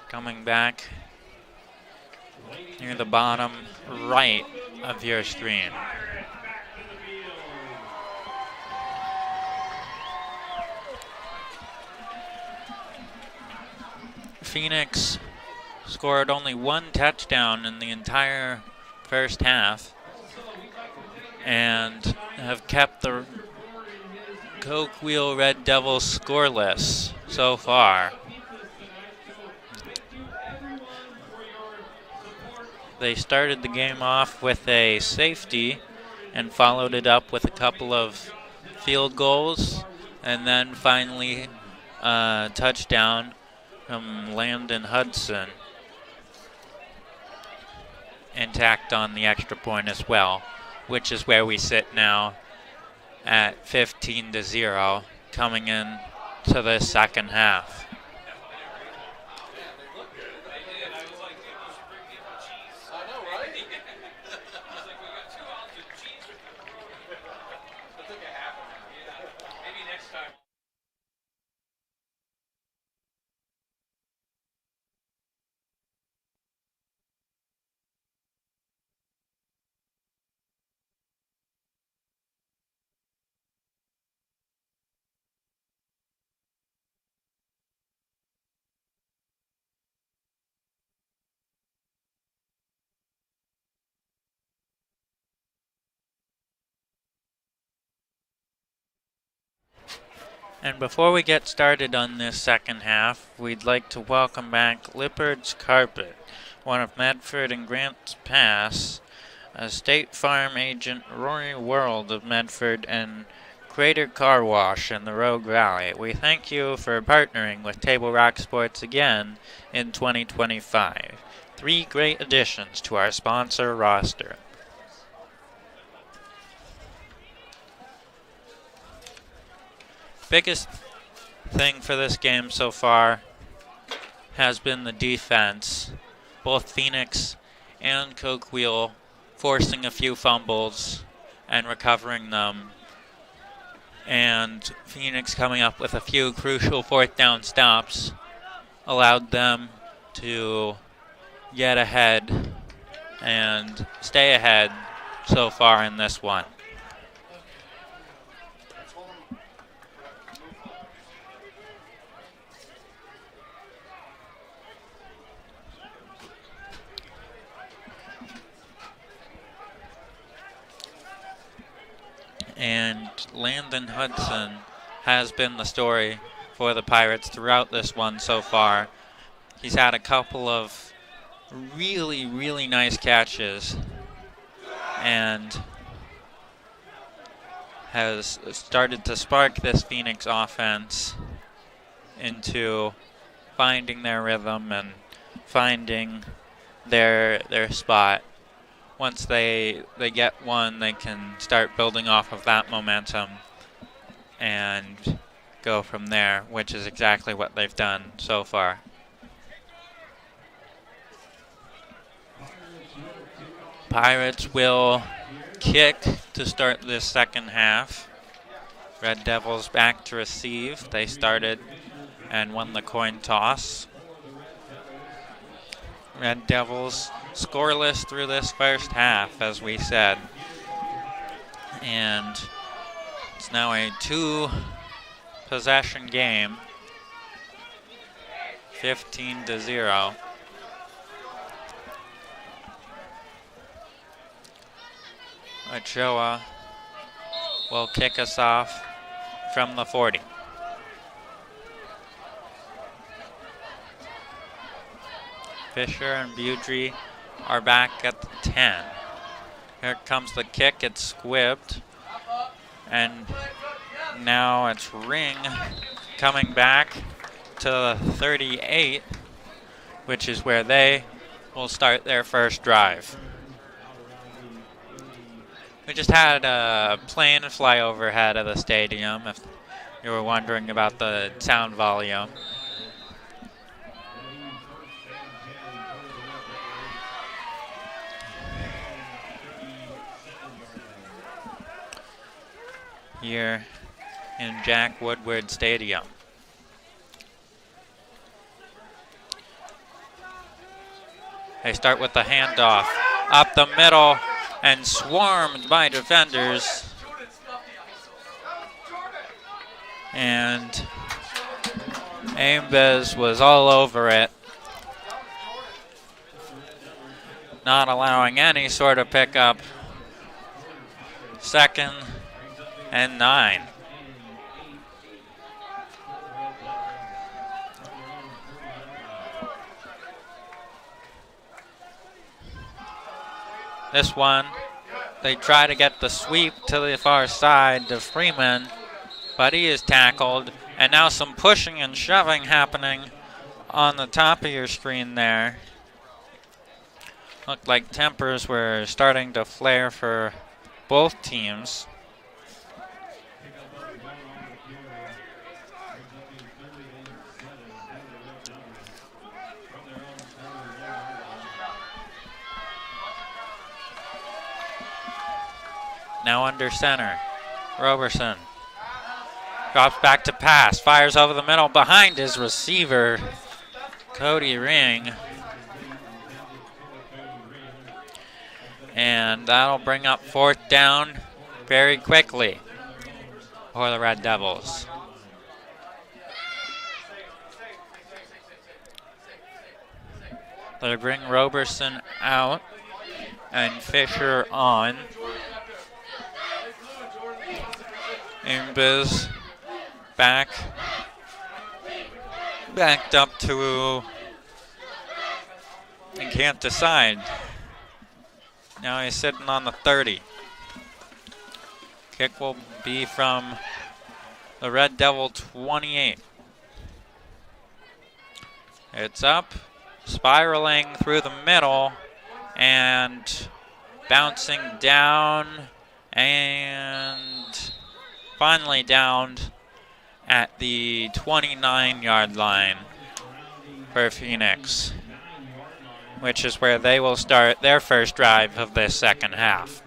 coming back near the bottom right of your screen. Phoenix scored only one touchdown in the entire first half and have kept the Coquille Red Devils scoreless so far. They started the game off with a safety and followed it up with a couple of field goals and then finally a touchdown from Landon Hudson, and tacked on the extra point as well, which is where we sit now at 15-0 coming in to the second half. And before we get started on this second half, we'd like to welcome back Lippard's Carpet, one of Medford and Grants Pass, a State Farm agent Rory World of Medford, and Crater Car Wash in the Rogue Valley. We thank you for partnering with Table Rock Sports again in 2025. 3 great additions to our sponsor roster. Biggest thing for this game so far has been the defense. Both Phoenix and Coquille forcing a few fumbles and recovering them, and Phoenix coming up with a few crucial fourth down stops allowed them to get ahead and stay ahead so far in this one. And Landon Hudson has been the story for the Pirates throughout this one so far. He's had a couple of really, really nice catches and has started to spark this Phoenix offense into finding their rhythm and finding their spot. Once they get one, they can start building off of that momentum and go from there, which is exactly what they've done so far. Pirates will kick to start this second half. Red Devils back to receive. They started and won the coin toss. Red Devils scoreless through this first half, as we said. And it's now a 2-possession game. 15-0. Ochoa will kick us off from the 40. Fisher and Budry are back at the 10. Here comes the kick, it's squibbed. And now it's Ring coming back to the 38, which is where they will start their first drive. We just had a plane fly overhead of the stadium, if you were wondering about the sound volume. Here in Jack Woodward Stadium. They start with the handoff up the middle and swarmed by defenders. And Aimbez was all over it, not allowing any sort of pickup. 2nd and 9. This one, they try to get the sweep to the far side to Freeman, but he is tackled. And now some pushing and shoving happening on the top of your screen there. Looked like tempers were starting to flare for both teams. Now under center, Roberson drops back to pass, fires over the middle behind his receiver, Cody Ring. And that'll bring up 4th down very quickly for the Red Devils. They bring Roberson out and Fisher on. Aimbez backed up to and can't decide. Now he's sitting on the 30. Kick will be from the Red Devil 28. It's up, spiraling through the middle, and bouncing down, and finally downed at the 29-yard line for Phoenix, which is where they will start their first drive of this second half.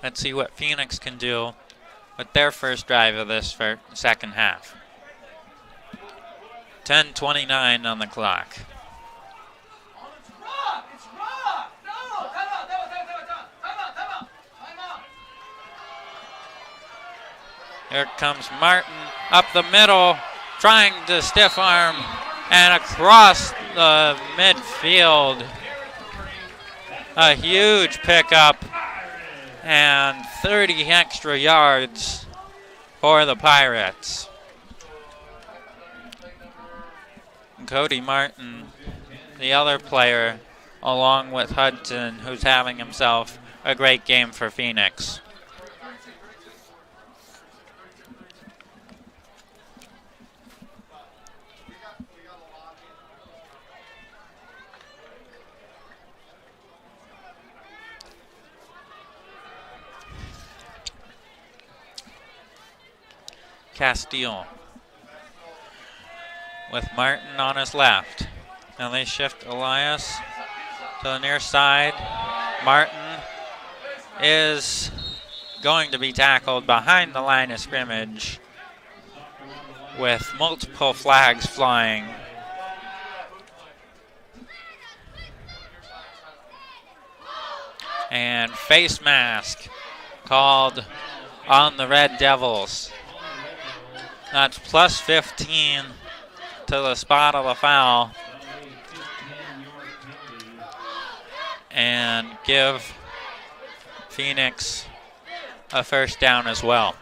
Let's see what Phoenix can do with their first drive of this second half. 10:29 on the clock. Here comes Martin up the middle, trying to stiff arm, and across the midfield. A huge pickup and 30 extra yards for the Pirates. Cody Martin, the other player, along with Hudson, who's having himself a great game for Phoenix. Castile with Martin on his left. Now they shift Elias to the near side. Martin is going to be tackled behind the line of scrimmage with multiple flags flying. And face mask called on the Red Devils. That's plus 15 to the spot of the foul. And give Phoenix a first down as well.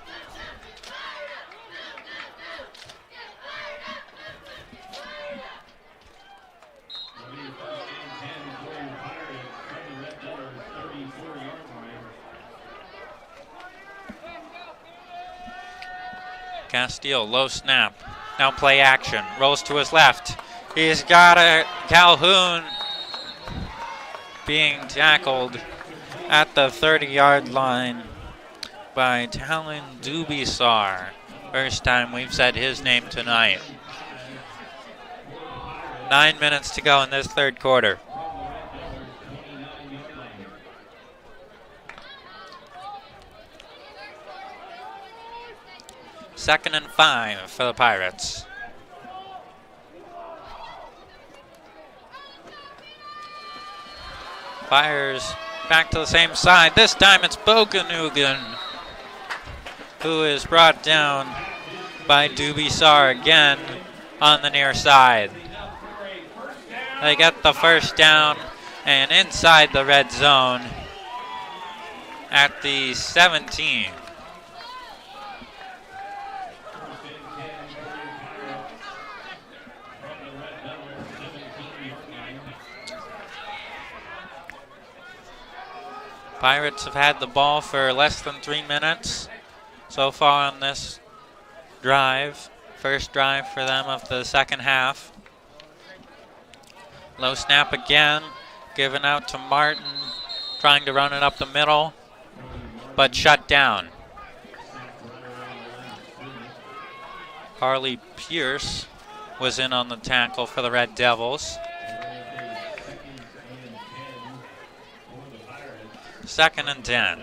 Castile, low snap. Now play action. Rolls to his left. He's got a Calhoun being tackled at the 30-yard line by Talon Dubisar. First time we've said his name tonight. 9 minutes to go in this third quarter. Second and 5 for the Pirates. Fires back to the same side. This time it's Boganugan who is brought down by Dubisar again on the near side. They get the first down and inside the red zone at the 17. Pirates have had the ball for less than 3 minutes so far on this drive. First drive for them of the second half. Low snap again, given out to Martin, trying to run it up the middle, but shut down. Harley Pierce was in on the tackle for the Red Devils. Second and 10.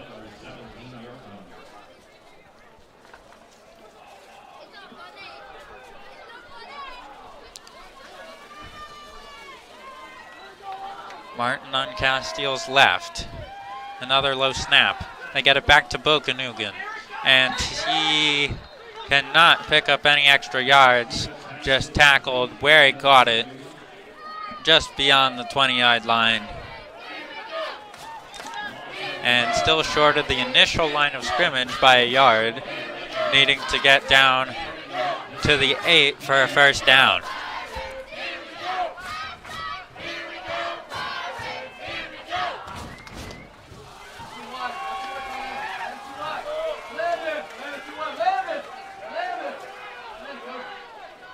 Martin on Castile's left. Another low snap. They get it back to Boganugan. And he cannot pick up any extra yards. Just tackled where he caught it. Just beyond the 20-yard line. And still short of the initial line of scrimmage by a yard, needing to get down to the 8 for a first down.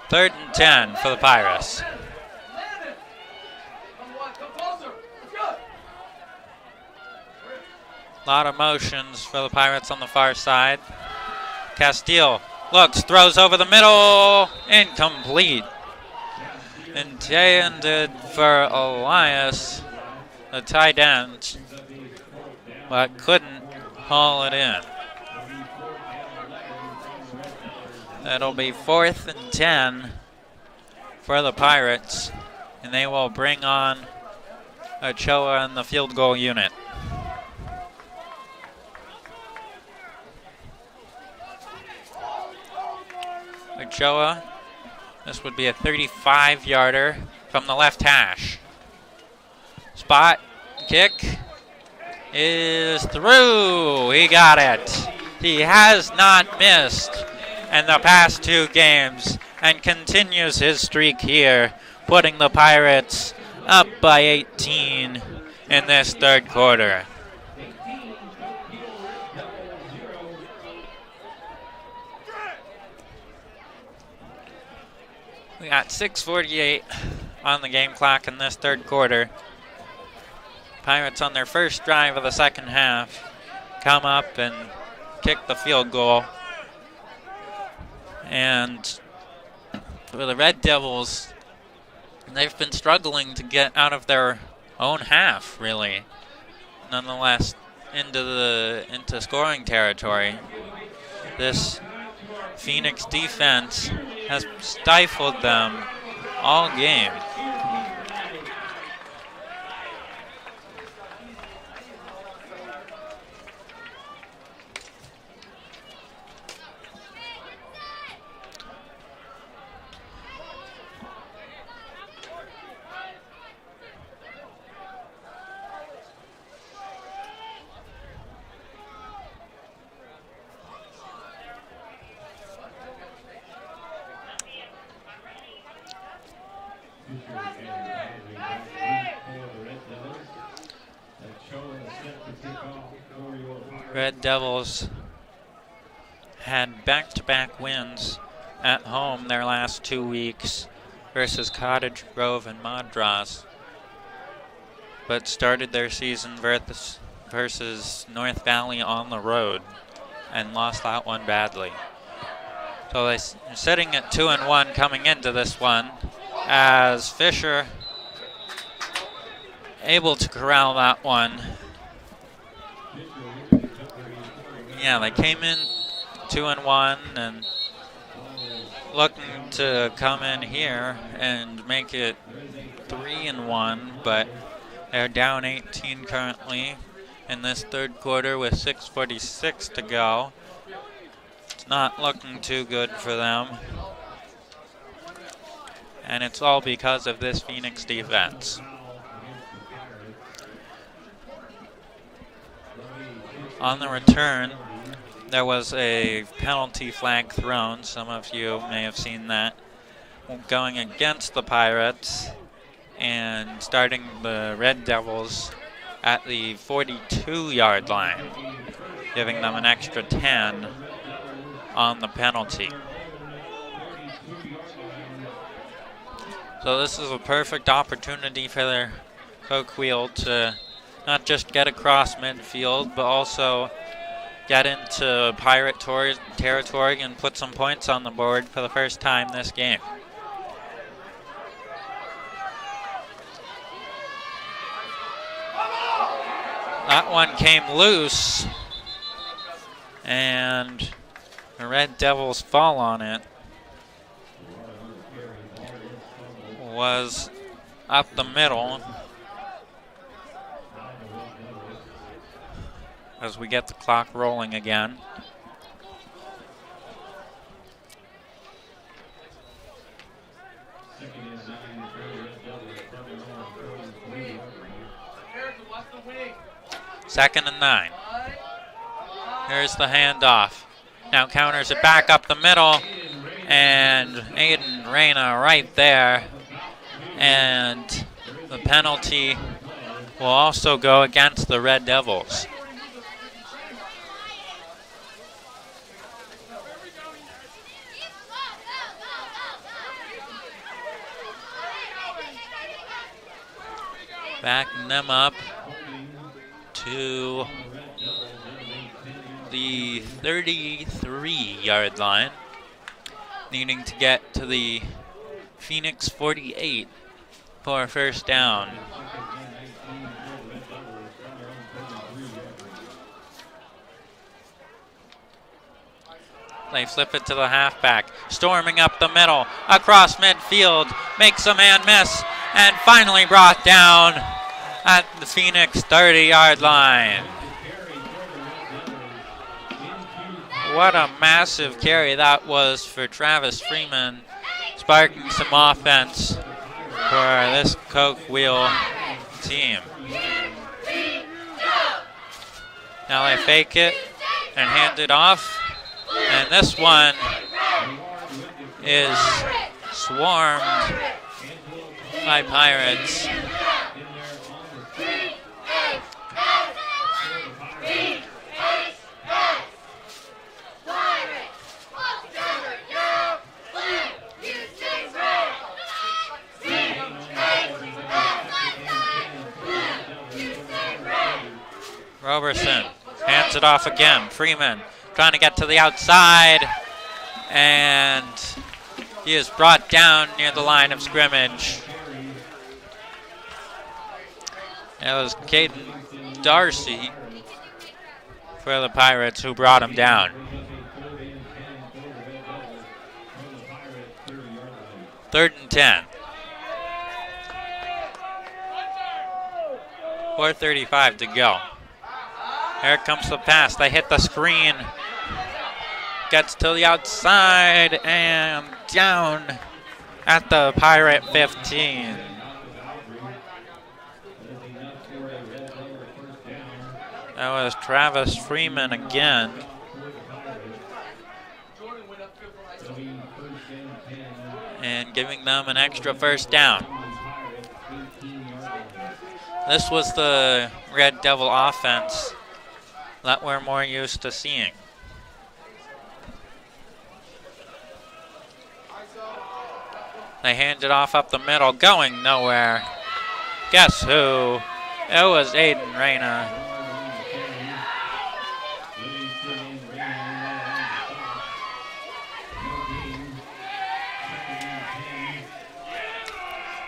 Third and 10 for the Pirates. A lot of motions for the Pirates on the far side. Castile looks, throws over the middle, incomplete. Intended for Elias, the tight end, but couldn't haul it in. It'll be 4th and 10 for the Pirates, and they will bring on Ochoa in the field goal unit. Ochoa, this would be a 35-yarder from the left hash. Spot kick is through. He got it. He has not missed in the past 2 games and continues his streak here putting the Pirates up by 18 in this third quarter. We got 6:48 on the game clock in this third quarter. Pirates on their first drive of the second half come up and kick the field goal. And for the Red Devils, they've been struggling to get out of their own half, really. Nonetheless, into scoring territory. This Phoenix defense has stifled them all game. Red Devils had back-to-back wins at home their last 2 weeks versus Cottage Grove and Madras, but started their season versus North Valley on the road and lost that one badly. So they're sitting at 2-1 coming into this one, as Fisher able to corral that one. Yeah, they came in 2-1 and looking to come in here and make it 3-1, but they're down 18 currently in this third quarter with 6:46 to go. It's not looking too good for them. And it's all because of this Phoenix defense. On the return, there was a penalty flag thrown. Some of you may have seen that. Going against the Pirates and starting the Red Devils at the 42-yard line, giving them an extra 10 on the penalty. So this is a perfect opportunity for their Coquille to not just get across midfield, but also get into Pirate territory and put some points on the board for the first time this game. That one came loose, and the Red Devils' fall on it was up the middle. As we get the clock rolling again. Second and 9. Here's the handoff. Now counters it back up the middle, and Aiden Reyna right there. And the penalty will also go against the Red Devils. Backing them up to the 33-yard line, needing to get to the Phoenix 48 for a first down. They flip it to the halfback, storming up the middle, across midfield, makes a man miss, and finally brought down at the Phoenix 30-yard line. What a massive carry that was for Travis Freeman, sparking some offense for this Coquille team. Now they fake it and hand it off, and this one is swarmed by Pirates. Roberson hands it off again. Freeman trying to get to the outside, and he is brought down near the line of scrimmage. It was Caden Darcy for the Pirates who brought him down. 3rd and 10. 4:35 to go. Here comes the pass. They hit the screen. Gets to the outside and down at the Pirate 15. That was Travis Freeman again. And giving them an extra first down. This was the Red Devil offense that we're more used to seeing. They hand it off up the middle, going nowhere. Guess who? It was Aiden Reyna.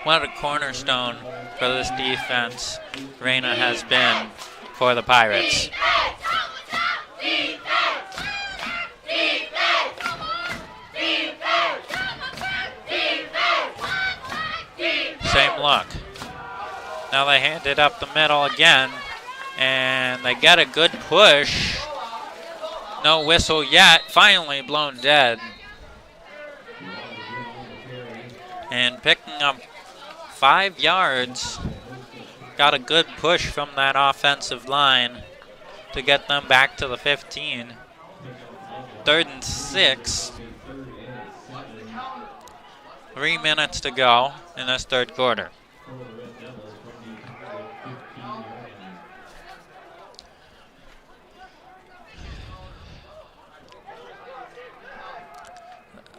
What a cornerstone for this defense Reyna has been for the Pirates. Same look. Now they hand it up the middle again, and they get a good push. No whistle yet. Finally blown dead. And picking up 5 yards. Got a good push from that offensive line to get them back to the 15. 3rd and 6. 3 minutes to go in this third quarter.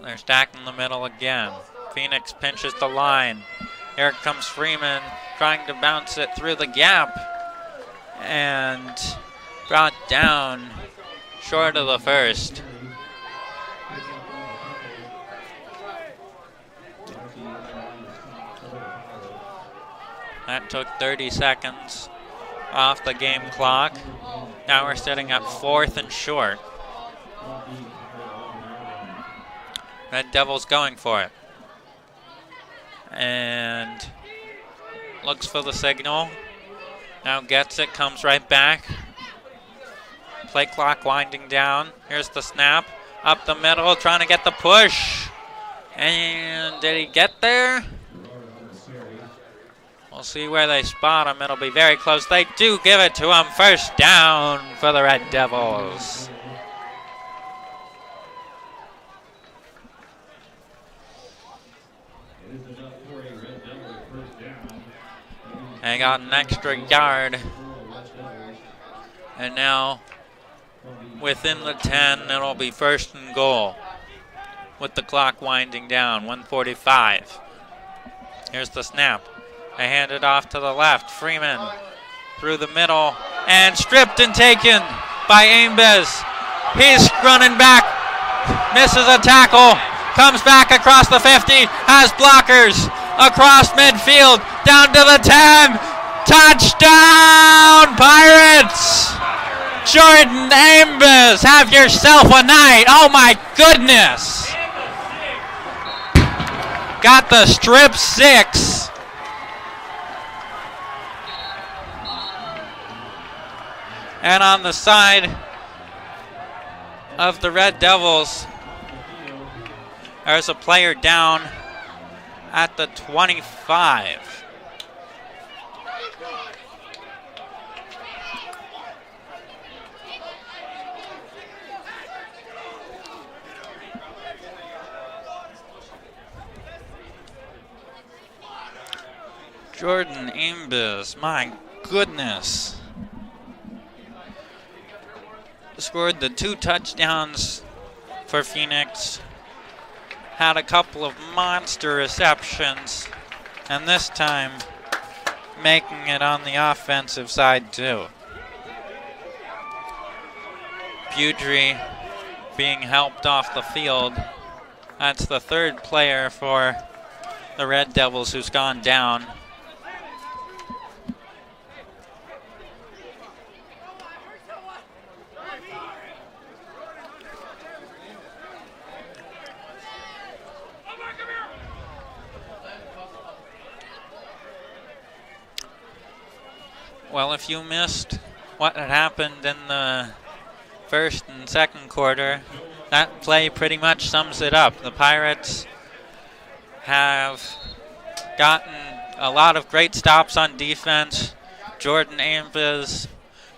They're stacking the middle again. Phoenix pinches the line. Here comes Freeman trying to bounce it through the gap and brought down short of the first. That took 30 seconds off the game clock. Now we're sitting at 4th and short. Red Devils going for it. And looks for the signal. Now gets it, comes right back. Play clock winding down. Here's the snap. Up the middle, trying to get the push. And did he get there? We'll see where they spot him. It'll be very close. They do give it to him. First down for the Red Devils. They got an extra yard. And now, within the 10, it'll be 1st and goal. With the clock winding down, 1:45. Here's the snap. They hand it off to the left. Freeman through the middle. And stripped and taken by Aimbez. He's running back. Misses a tackle. Comes back across the 50. Has blockers. Across midfield. Down to the 10. Touchdown, Pirates! Jordan Aimbez, have yourself a night. Oh, my goodness. Got the strip 6. And on the side of the Red Devils, there's a player down at the 25. Jordan Ambiz, my goodness. Scored the 2 touchdowns for Phoenix. Had a couple of monster receptions, and this time making it on the offensive side too. Budry being helped off the field. That's the 3rd player for the Red Devils who's gone down. Well, if you missed what had happened in the first and second quarter, that play pretty much sums it up. The Pirates have gotten a lot of great stops on defense. Jordan Ambiz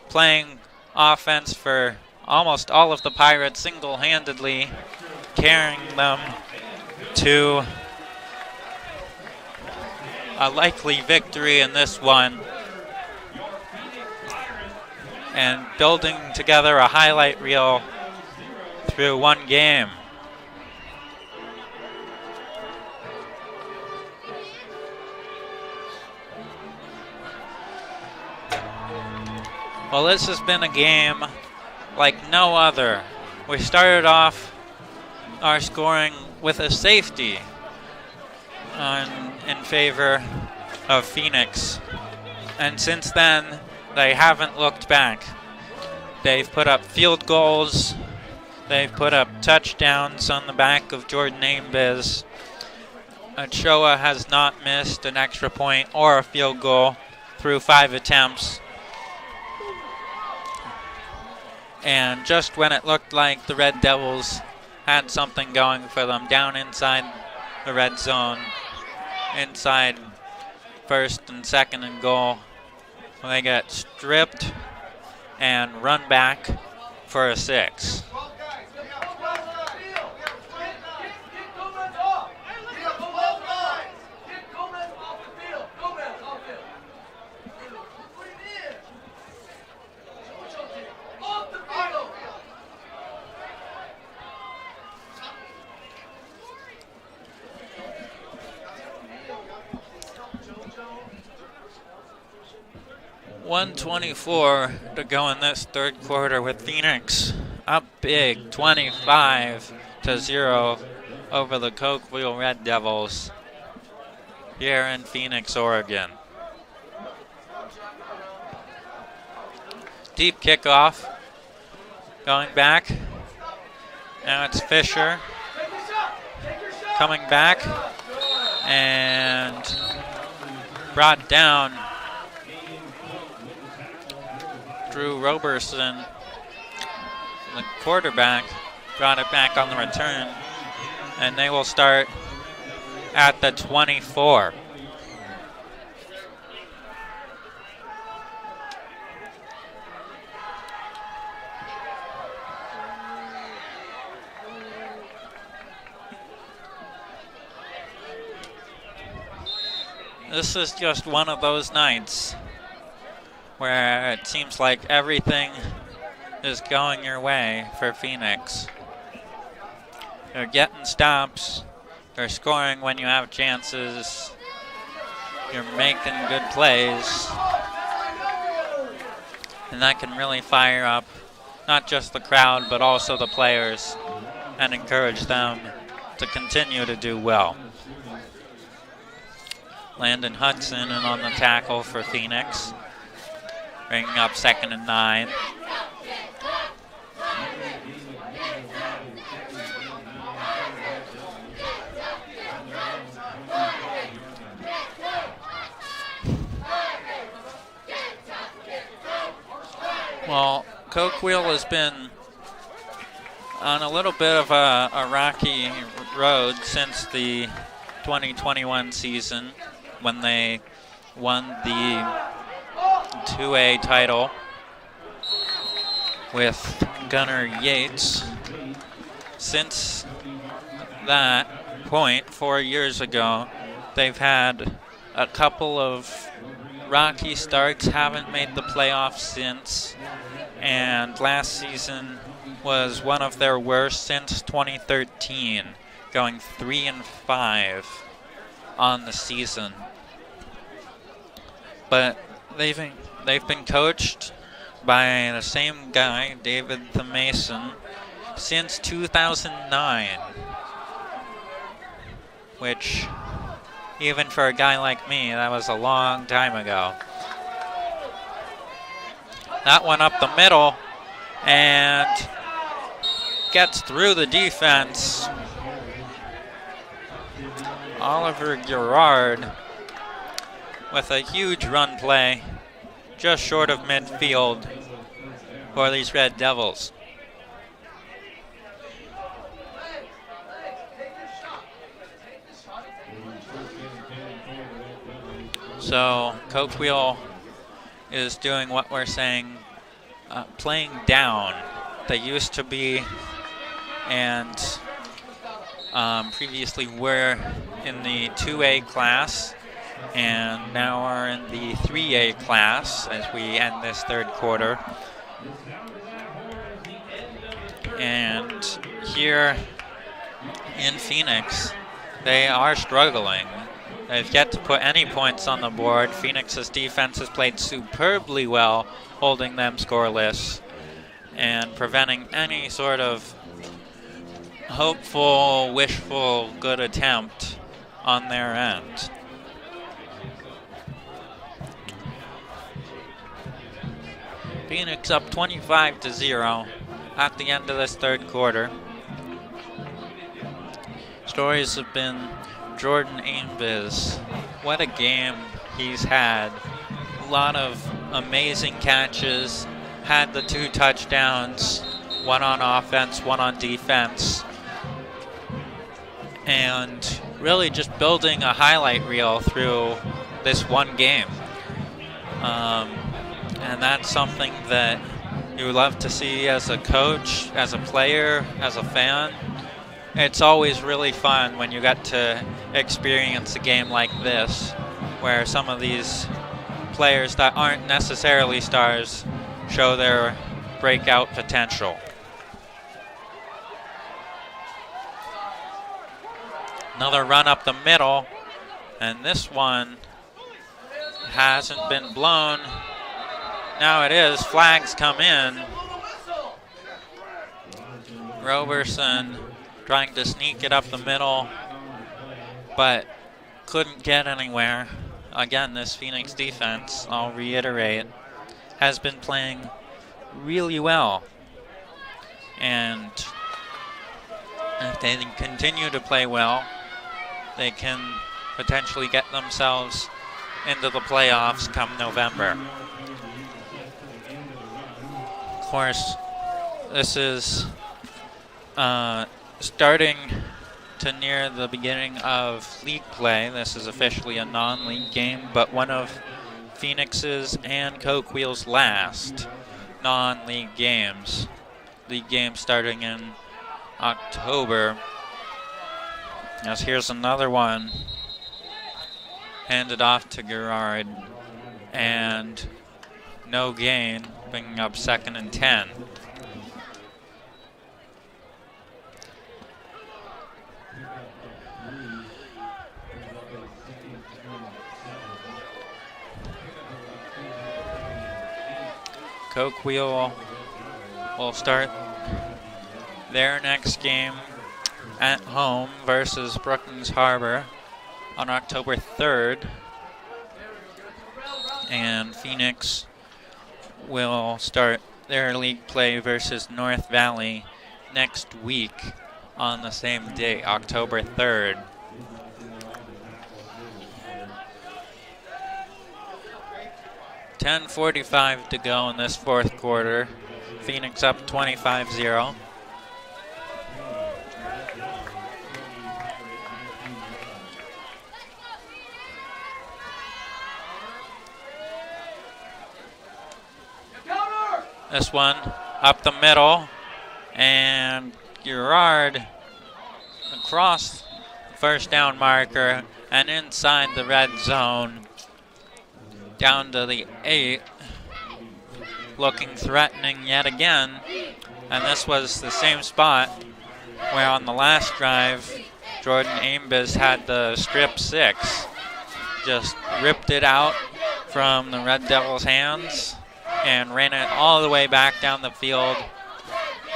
playing offense for almost all of the Pirates single-handedly, carrying them to a likely victory in this one, and building together a highlight reel through one game. Well, this has been a game like no other. We started off our scoring with a safety in favor of Phoenix, and since then they haven't looked back. They've put up field goals. They've put up touchdowns on the back of Jordan Ambiz. Ochoa has not missed an extra point or a field goal through 5 attempts. And just when it looked like the Red Devils had something going for them, down inside the red zone, inside 1st and 2nd and goal, they get stripped and run back for a 6. .124 to go in this 3rd quarter with Phoenix up big, 25-0 over the Coquille Red Devils here in Phoenix, Oregon. Deep kickoff, going back. Now it's Fisher coming back and brought down. Drew Roberson, the quarterback, brought it back on the return, and they will start at the 24. This is just one of those nights where it seems like everything is going your way for Phoenix. They're getting stops, they're scoring when you have chances, you're making good plays, and that can really fire up not just the crowd but also the players and encourage them to continue to do well. Landon Hudson in on the tackle for Phoenix, bringing up 2nd and 9. Well, Coquille has been on a little bit of a rocky road since the 2021 season when they won the 2A title with Gunnar Yates. Since that point, 4 years ago, they've had a couple of rocky starts, haven't made the playoffs since, and last season was one of their worst since 2013, going 3-5 on the season. But they've been coached by the same guy, David the Mason, since 2009, which, even for a guy like me, that was a long time ago. That one up the middle and gets through the defense. Oliver Gerard with a huge run play just short of midfield for these Red Devils. So Coquille is doing what we're saying, playing down. They used to be and previously were in the 2A class and now are in the 3A class as we end this third quarter. And here in Phoenix, they are struggling. They've yet to put any points on the board. Phoenix's defense has played superbly well, holding them scoreless and preventing any sort of hopeful, wishful, good attempt on their end. Phoenix up 25-0 at the end of this third quarter. Stories have been Jordan Ainviz. What a game he's had. A lot of amazing catches. Had the 2 touchdowns, one on offense, one on defense. And really just building a highlight reel through this one game. And that's something that you love to see as a coach, as a player, as a fan. It's always really fun when you get to experience a game like this, where some of these players that aren't necessarily stars show their breakout potential. Another run up the middle, and this one hasn't been blown. Now it is. Flags come in. Roberson trying to sneak it up the middle, but couldn't get anywhere. Again, this Phoenix defense, I'll reiterate, has been playing really well. And if they continue to play well, they can potentially get themselves into the playoffs come November. Of course, this is starting to near the beginning of league play. This is officially a non-league game, but one of Phoenix's and Coquille's last non-league games. League game starting in October. As here's another one handed off to Gerard, and no gain, bringing up 2nd and 10. Coquille will start their next game at home versus Brookings Harbor on October 3rd. And Phoenix will start their league play versus North Valley next week on the same day, October 3rd. .45 to go in this fourth quarter. Phoenix up 25-0. This one up the middle, and Gerard across the first down marker And inside the red zone, down to the 8, looking threatening yet again. And this was the same spot where on the last drive, Jordan Amebus had the strip 6. Just ripped it out from the Red Devils' hands and ran it all the way back down the field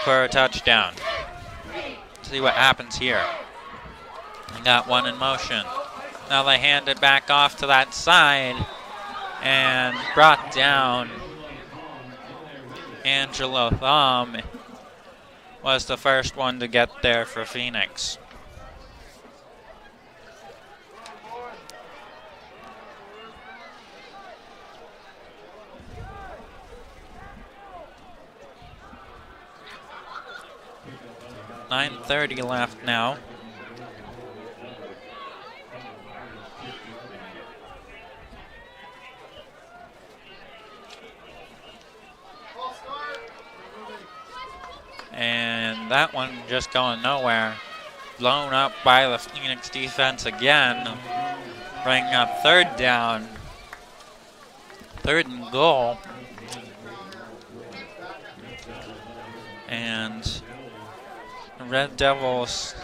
for a touchdown. See what happens here. They got one in motion. Now they hand it back off to that side and brought down. Angelo Thumb was the first one to get there for Phoenix. .9:30 left now. And that one just going nowhere. Blown up by the Phoenix defense again. Bringing up third down. 3rd and goal. And the Red Devils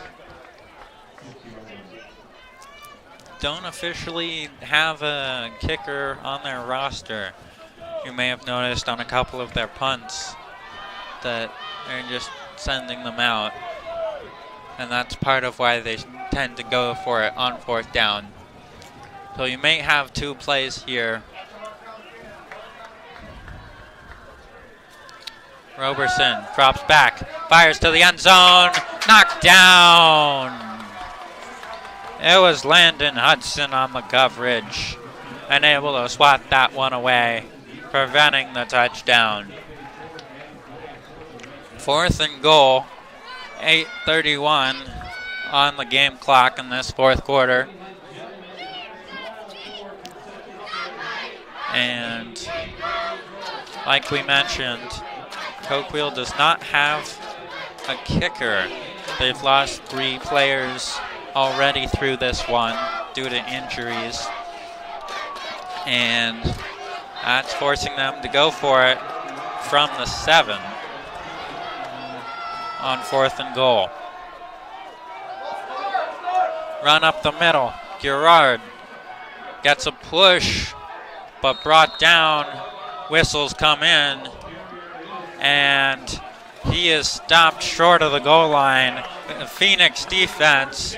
don't officially have a kicker on their roster. You may have noticed on a couple of their punts that they're just sending them out. And that's part of why they tend to go for it on 4th down. So you may have 2 plays here. Roberson drops back, fires to the end zone, knocked down. It was Landon Hudson on the coverage and able to swat that one away, preventing the touchdown. 4th and goal, 8:31 on the game clock in this 4th quarter. And like we mentioned, Coquille does not have a kicker. They've lost 3 players already through this one due to injuries. And that's forcing them to go for it from the 7 on 4th and goal. Run up the middle. Girard gets a push, but brought down. Whistles come in. And he is stopped short of the goal line. The Phoenix defense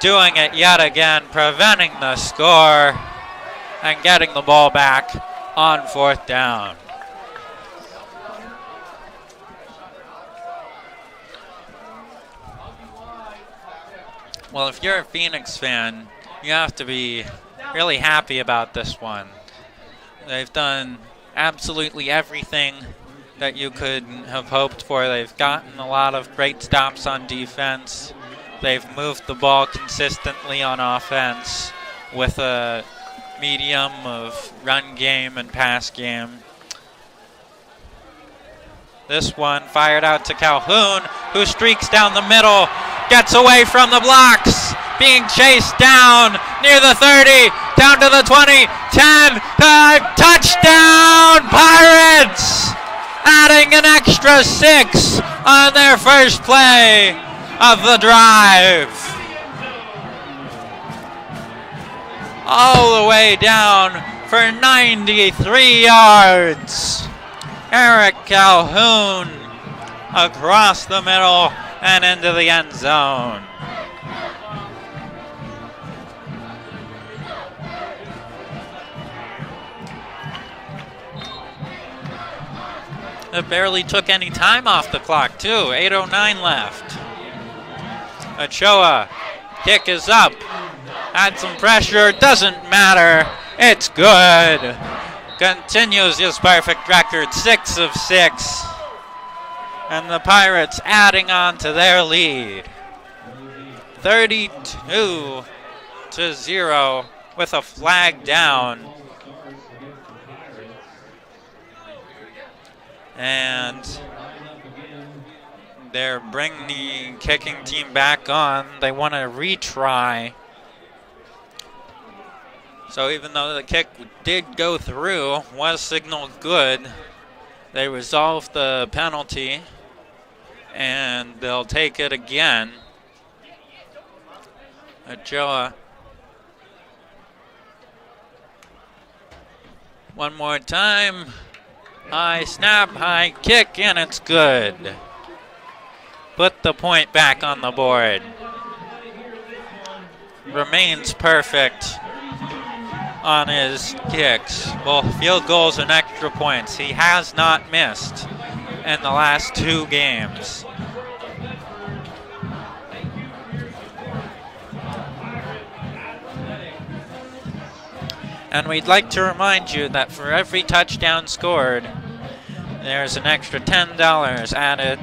doing it yet again, preventing the score and getting the ball back on 4th down. Well, if you're a Phoenix fan, you have to be really happy about this one. They've done absolutely everything that you could have hoped for. They've gotten a lot of great stops on defense. They've moved the ball consistently on offense with a medium of run game and pass game. This one fired out to Calhoun, who streaks down the middle, gets away from the blocks, being chased down near the 30, down to the 20, 10, touchdown Pirates! Adding an extra 6 on their first play of the drive. All the way down for 93 yards. Eric Calhoun across the middle and into the end zone. It barely took any time off the clock, too. 8:09 left. Ochoa, kick is up. Had some pressure, doesn't matter. It's good. Continues his perfect record, 6 of 6. And the Pirates adding on to their lead. 32-0 with a flag down. And they're bringing the kicking team back on. They want to retry So even though the kick did go through, was signaled good, they resolved the penalty, and they'll take it again. Ochoa. One more time. High snap, high kick, and it's good. Put the point back on the board. Remains perfect on his kicks, both field goals and extra points. He has not missed in the last 2 games. And we'd like to remind you that for every touchdown scored, there's an extra $10 added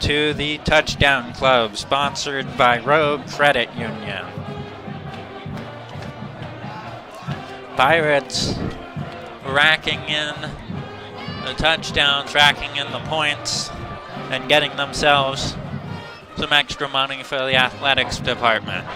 to the Touchdown Club, sponsored by Rogue Credit Union. Pirates racking in the touchdowns, racking in the points, and getting themselves some extra money for the athletics department.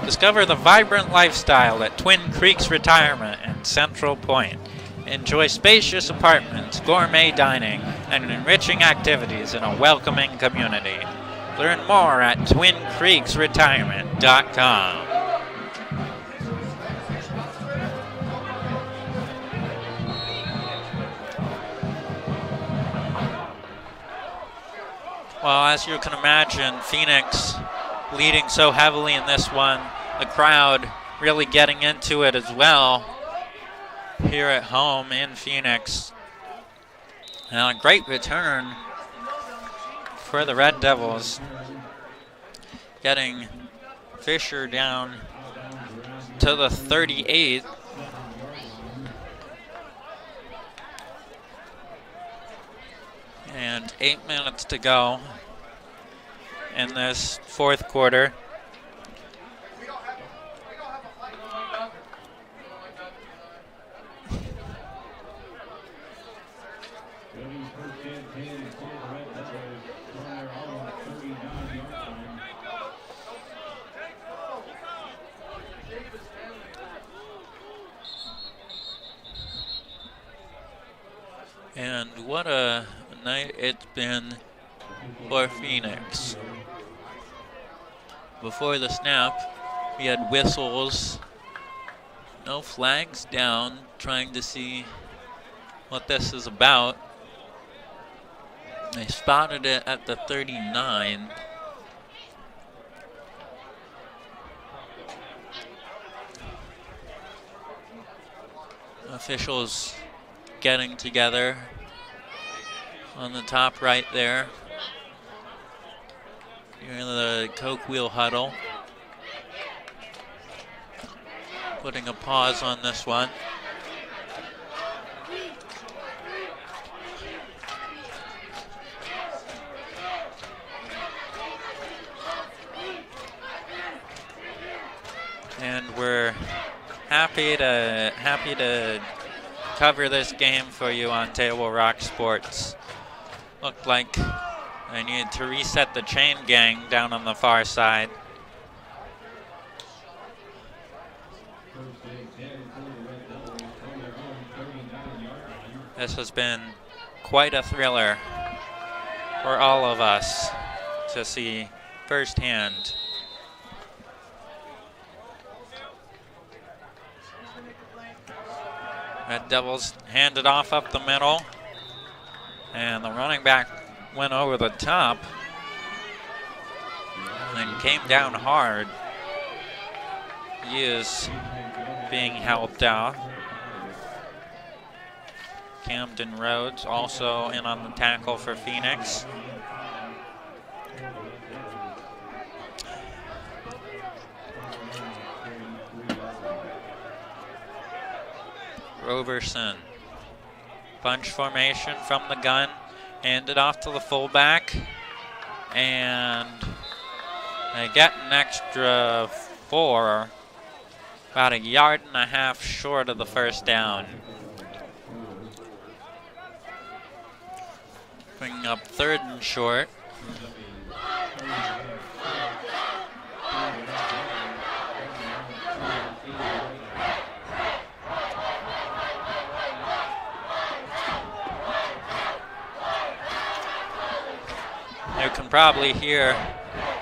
Discover the vibrant lifestyle at Twin Creeks Retirement and Central Point. Enjoy spacious apartments, gourmet dining, and enriching activities in a welcoming community. Learn more at TwinCreeksRetirement.com. Well, as you can imagine, Phoenix leading so heavily in this one. The crowd really getting into it as well here at home in Phoenix. And a great return for the Red Devils, getting Fisher down to the 38. And 8 minutes to go in this fourth quarter. And what a night it's been for Phoenix. Before the snap, we had whistles, no flags down, trying to see what this is about. They spotted it at the 39. Officials getting together on the top right there. You're in the Coquille huddle. Putting a pause on this one. And we're happy to cover this game for you on Table Rock Sports. Looked like I needed to reset the chain gang down on the far side. This has been quite a thriller for all of us to see firsthand. Red Devils handed off up the middle, and the running back went over the top and came down hard. He is being helped out. Camden Rhodes also in on the tackle for Phoenix. Roberson. Bunch formation from the gun. Handed off to the fullback. And they get an extra 4. About a yard and a half short of the first down. bringing up 3rd and short. You can probably hear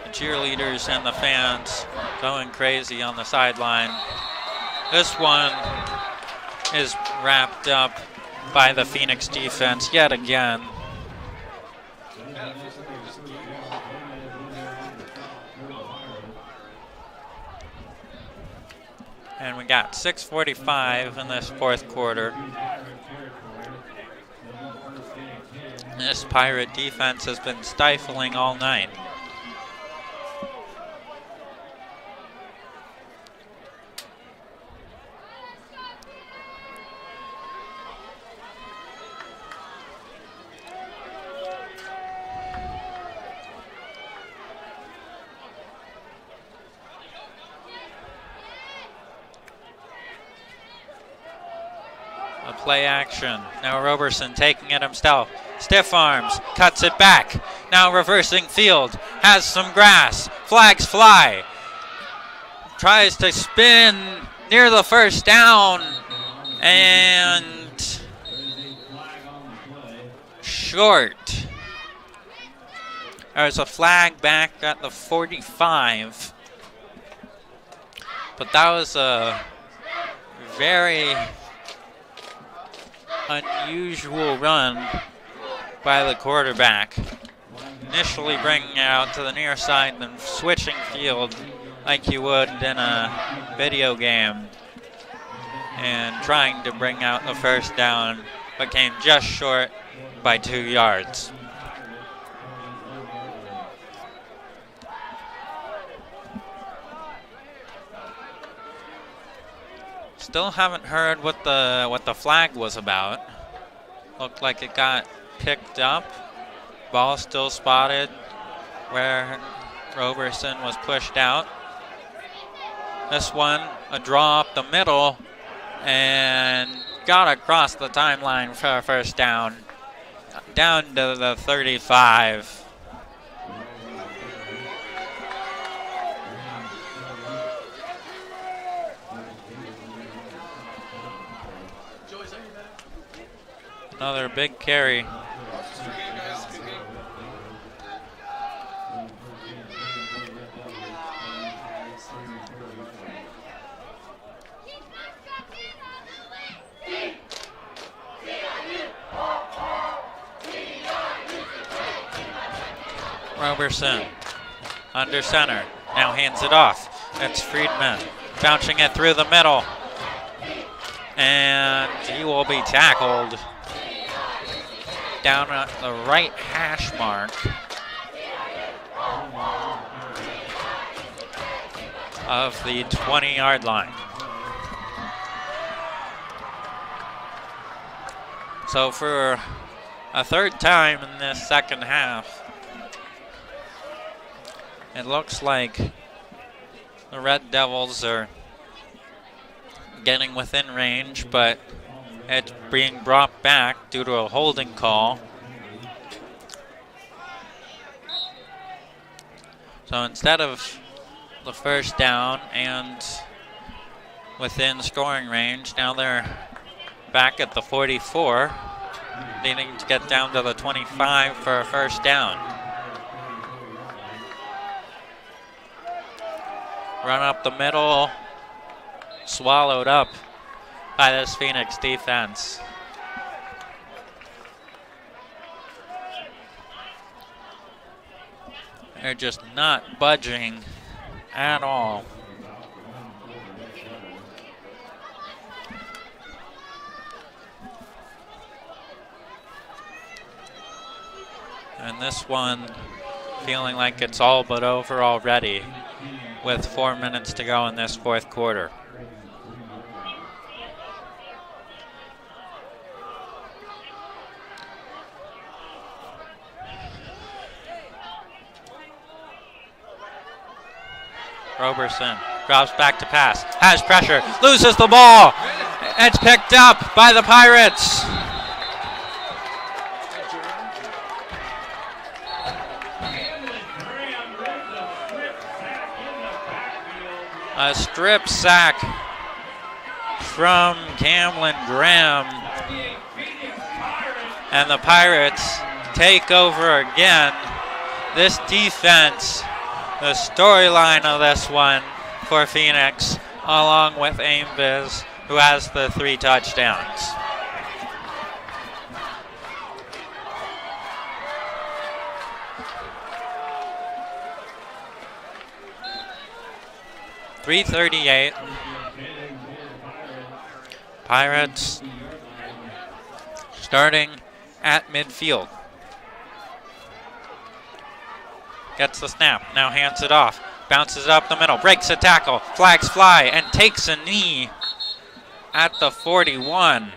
the cheerleaders and the fans going crazy on the sideline. This one is wrapped up by the Phoenix defense yet again. And we got 6:45 in this 4th quarter. This Pirate defense has been stifling all night. A play action. Now Roberson taking it himself. Stiff arms, cuts it back. Now reversing field, has some grass. Flags fly. Tries to spin near the 1st down. And short. There's a flag back at the 45. But that was a very unusual run by the quarterback. Initially bringing it out to the near side, then switching field like you would in a video game, and trying to bring out the 1st down, but came just short by 2 yards. Still haven't heard what the flag was about. Looked like it got picked up. Ball still spotted where Roberson was pushed out. This one, a draw up the middle, and got across the timeline for a 1st down. Down to the 35. Another big carry. Roberson under center. Now hands it off. That's Friedman bouncing it through the middle. And he will be tackled down at the right hash mark of the 20-yard line. So for a 3rd time in this 2nd half, it looks like the Red Devils are getting within range, but it's being brought back due to a holding call. So instead of the 1st down and within scoring range, now they're back at the 44, needing to get down to the 25 for a 1st down. Run up the middle, swallowed up by this Phoenix defense. They're just not budging at all. And this one feeling like it's all but over already with 4 minutes to go in this 4th quarter. Roberson drops back to pass, has pressure, loses the ball. It's picked up by the Pirates. A strip sack from Camlin Graham. And the Pirates take over again. This defense, the storyline of this one for Phoenix, along with Aimviz, who has the 3 touchdowns. .338. Pirates starting at midfield. Gets the snap, now hands it off. Bounces it up the middle, breaks a tackle, flags fly, and takes a knee at the 41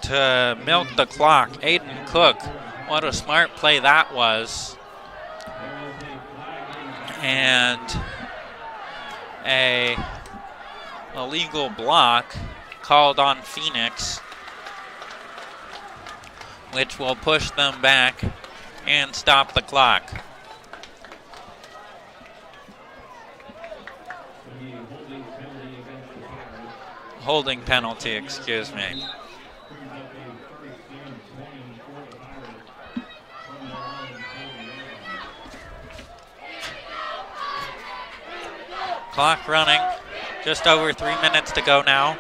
to milk the clock. Aiden Cook, what a smart play that was. And a illegal block called on Phoenix, which will push them back and stop the clock. Holding penalty, excuse me. Clock running, just over 3 minutes to go now.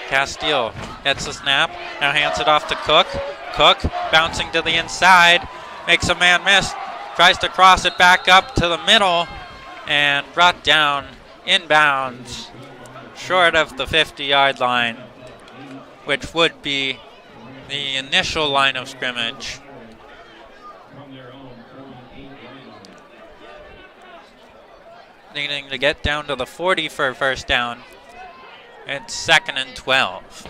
Castile gets the snap, now hands it off to Cook. Cook bouncing to the inside, makes a man miss, tries to cross it back up to the middle, and brought down inbounds, short of the 50-yard line, which would be the initial line of scrimmage. Needing to get down to the 40 for a first down. It's 2nd and 12.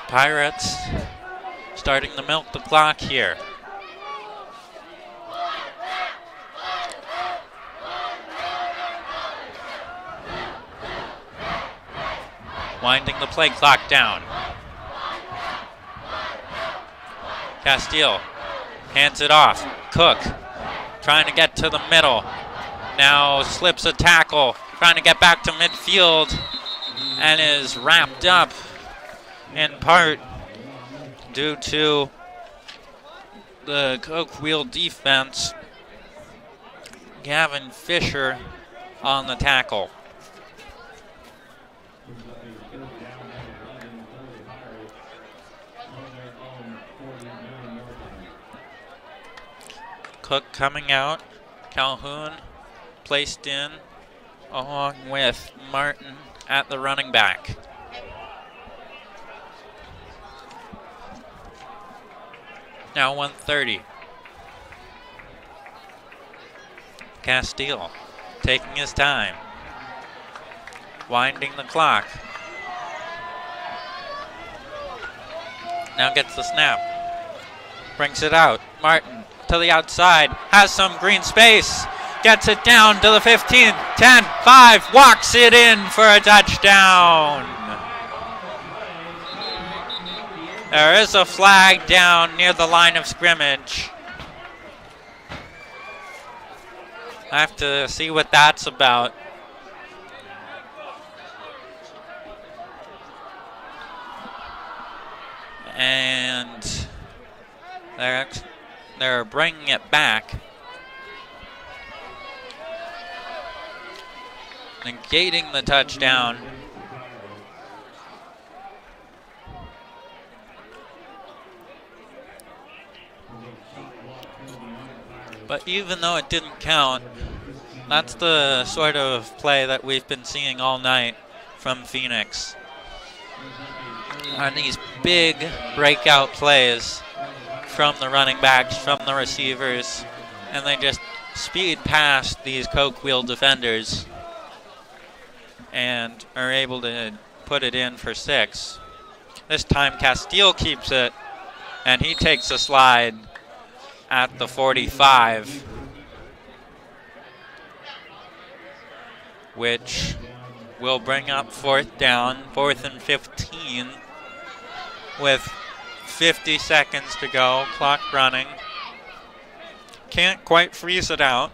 Pirates starting to milk the clock here. Winding the play clock down. Castile hands it off. Cook trying to get to the middle. Now slips a tackle, trying to get back to midfield, and is wrapped up in part due to the Coquille defense. Gavin Fisher on the tackle. Cook coming out, Calhoun placed in, along with Martin at the running back. Now 1:30. Castile taking his time, winding the clock. Now gets the snap, brings it out. Martin to the outside, has some green space, gets it down to the 15, 10, 5, walks it in for a touchdown. There is a flag down near the line of scrimmage. I have to see what that's about. And they're bringing it back, negating the touchdown. But even though it didn't count, that's the sort of play that we've been seeing all night from Phoenix. On these big breakout plays from the running backs, from the receivers, and they just speed past these Coquille defenders and are able to put it in for 6. This time Castile keeps it, and he takes a slide at the 45, which will bring up 4th down, 4th and 15. with 50 seconds to go, clock running. Can't quite freeze it out.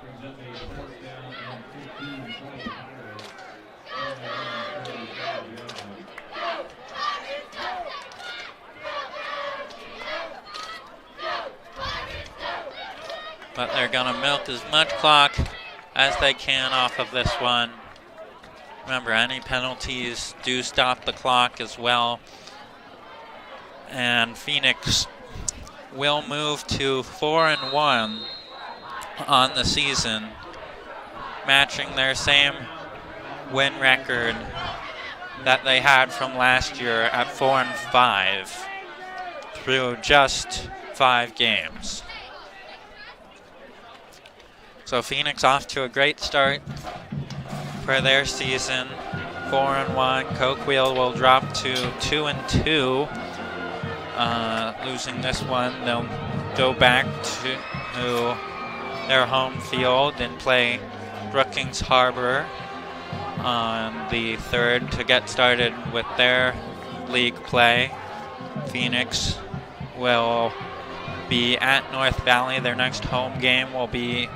But they're gonna milk as much clock as they can off of this one. Remember, any penalties do stop the clock as well. And Phoenix will move to 4-1 on the season, matching their same win record that they had from last year at 4-5 through just 5 games. So Phoenix off to a great start for their season, 4-1. Coquille will drop to 2-2. Losing this one, they'll go back to their home field and play Brookings Harbor on the 3rd to get started with their league play. Phoenix will be at North Valley. Their next home game will be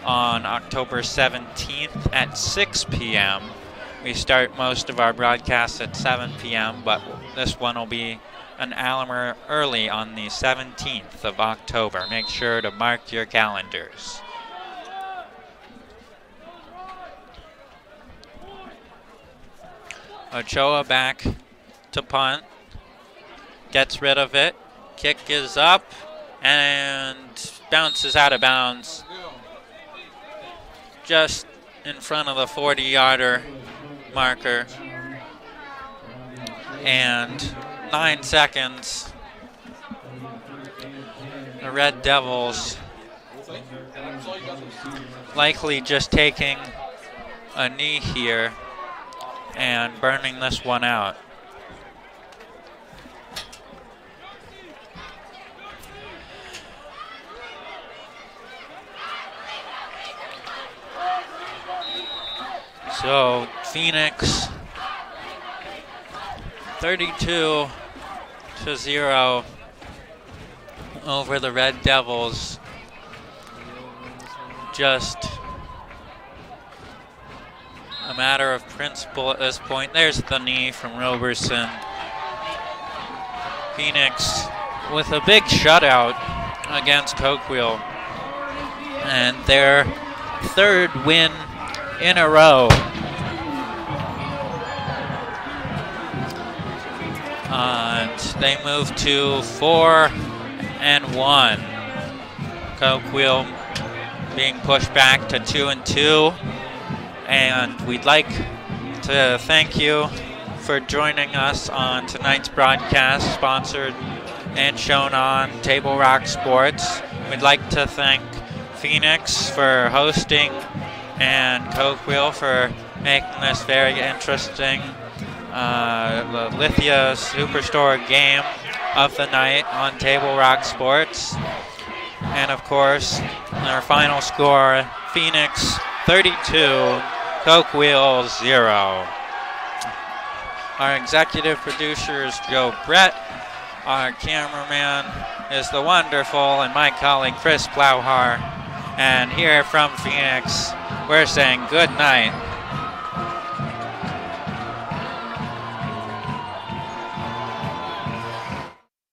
on October 17th at 6 p.m. We start most of our broadcasts at 7 p.m., but this one will be an hour early on the 17th of October. Make sure to mark your calendars. Ochoa back to punt. Gets rid of it. Kick is up and bounces out of bounds. Just in front of the 40-yarder marker. And 9 seconds. The Red Devils likely just taking a knee here and burning this one out. So Phoenix 32-0 over the Red Devils. Just a matter of principle at this point. There's the knee from Roberson. Phoenix with a big shutout against Coquille and their 3rd win in a row. And they move to 4-1. Coquille being pushed back to 2-2. And we'd like to thank you for joining us on tonight's broadcast, sponsored and shown on Table Rock Sports. We'd like to thank Phoenix for hosting and Coquille for making this very interesting. The Lithia Superstore game of the night on Table Rock Sports. And of course, our final score, Phoenix 32, Coquille 0. Our executive producer is Joe Brett. Our cameraman is the wonderful and my colleague Chris Plowhar. And here from Phoenix, we're saying good night.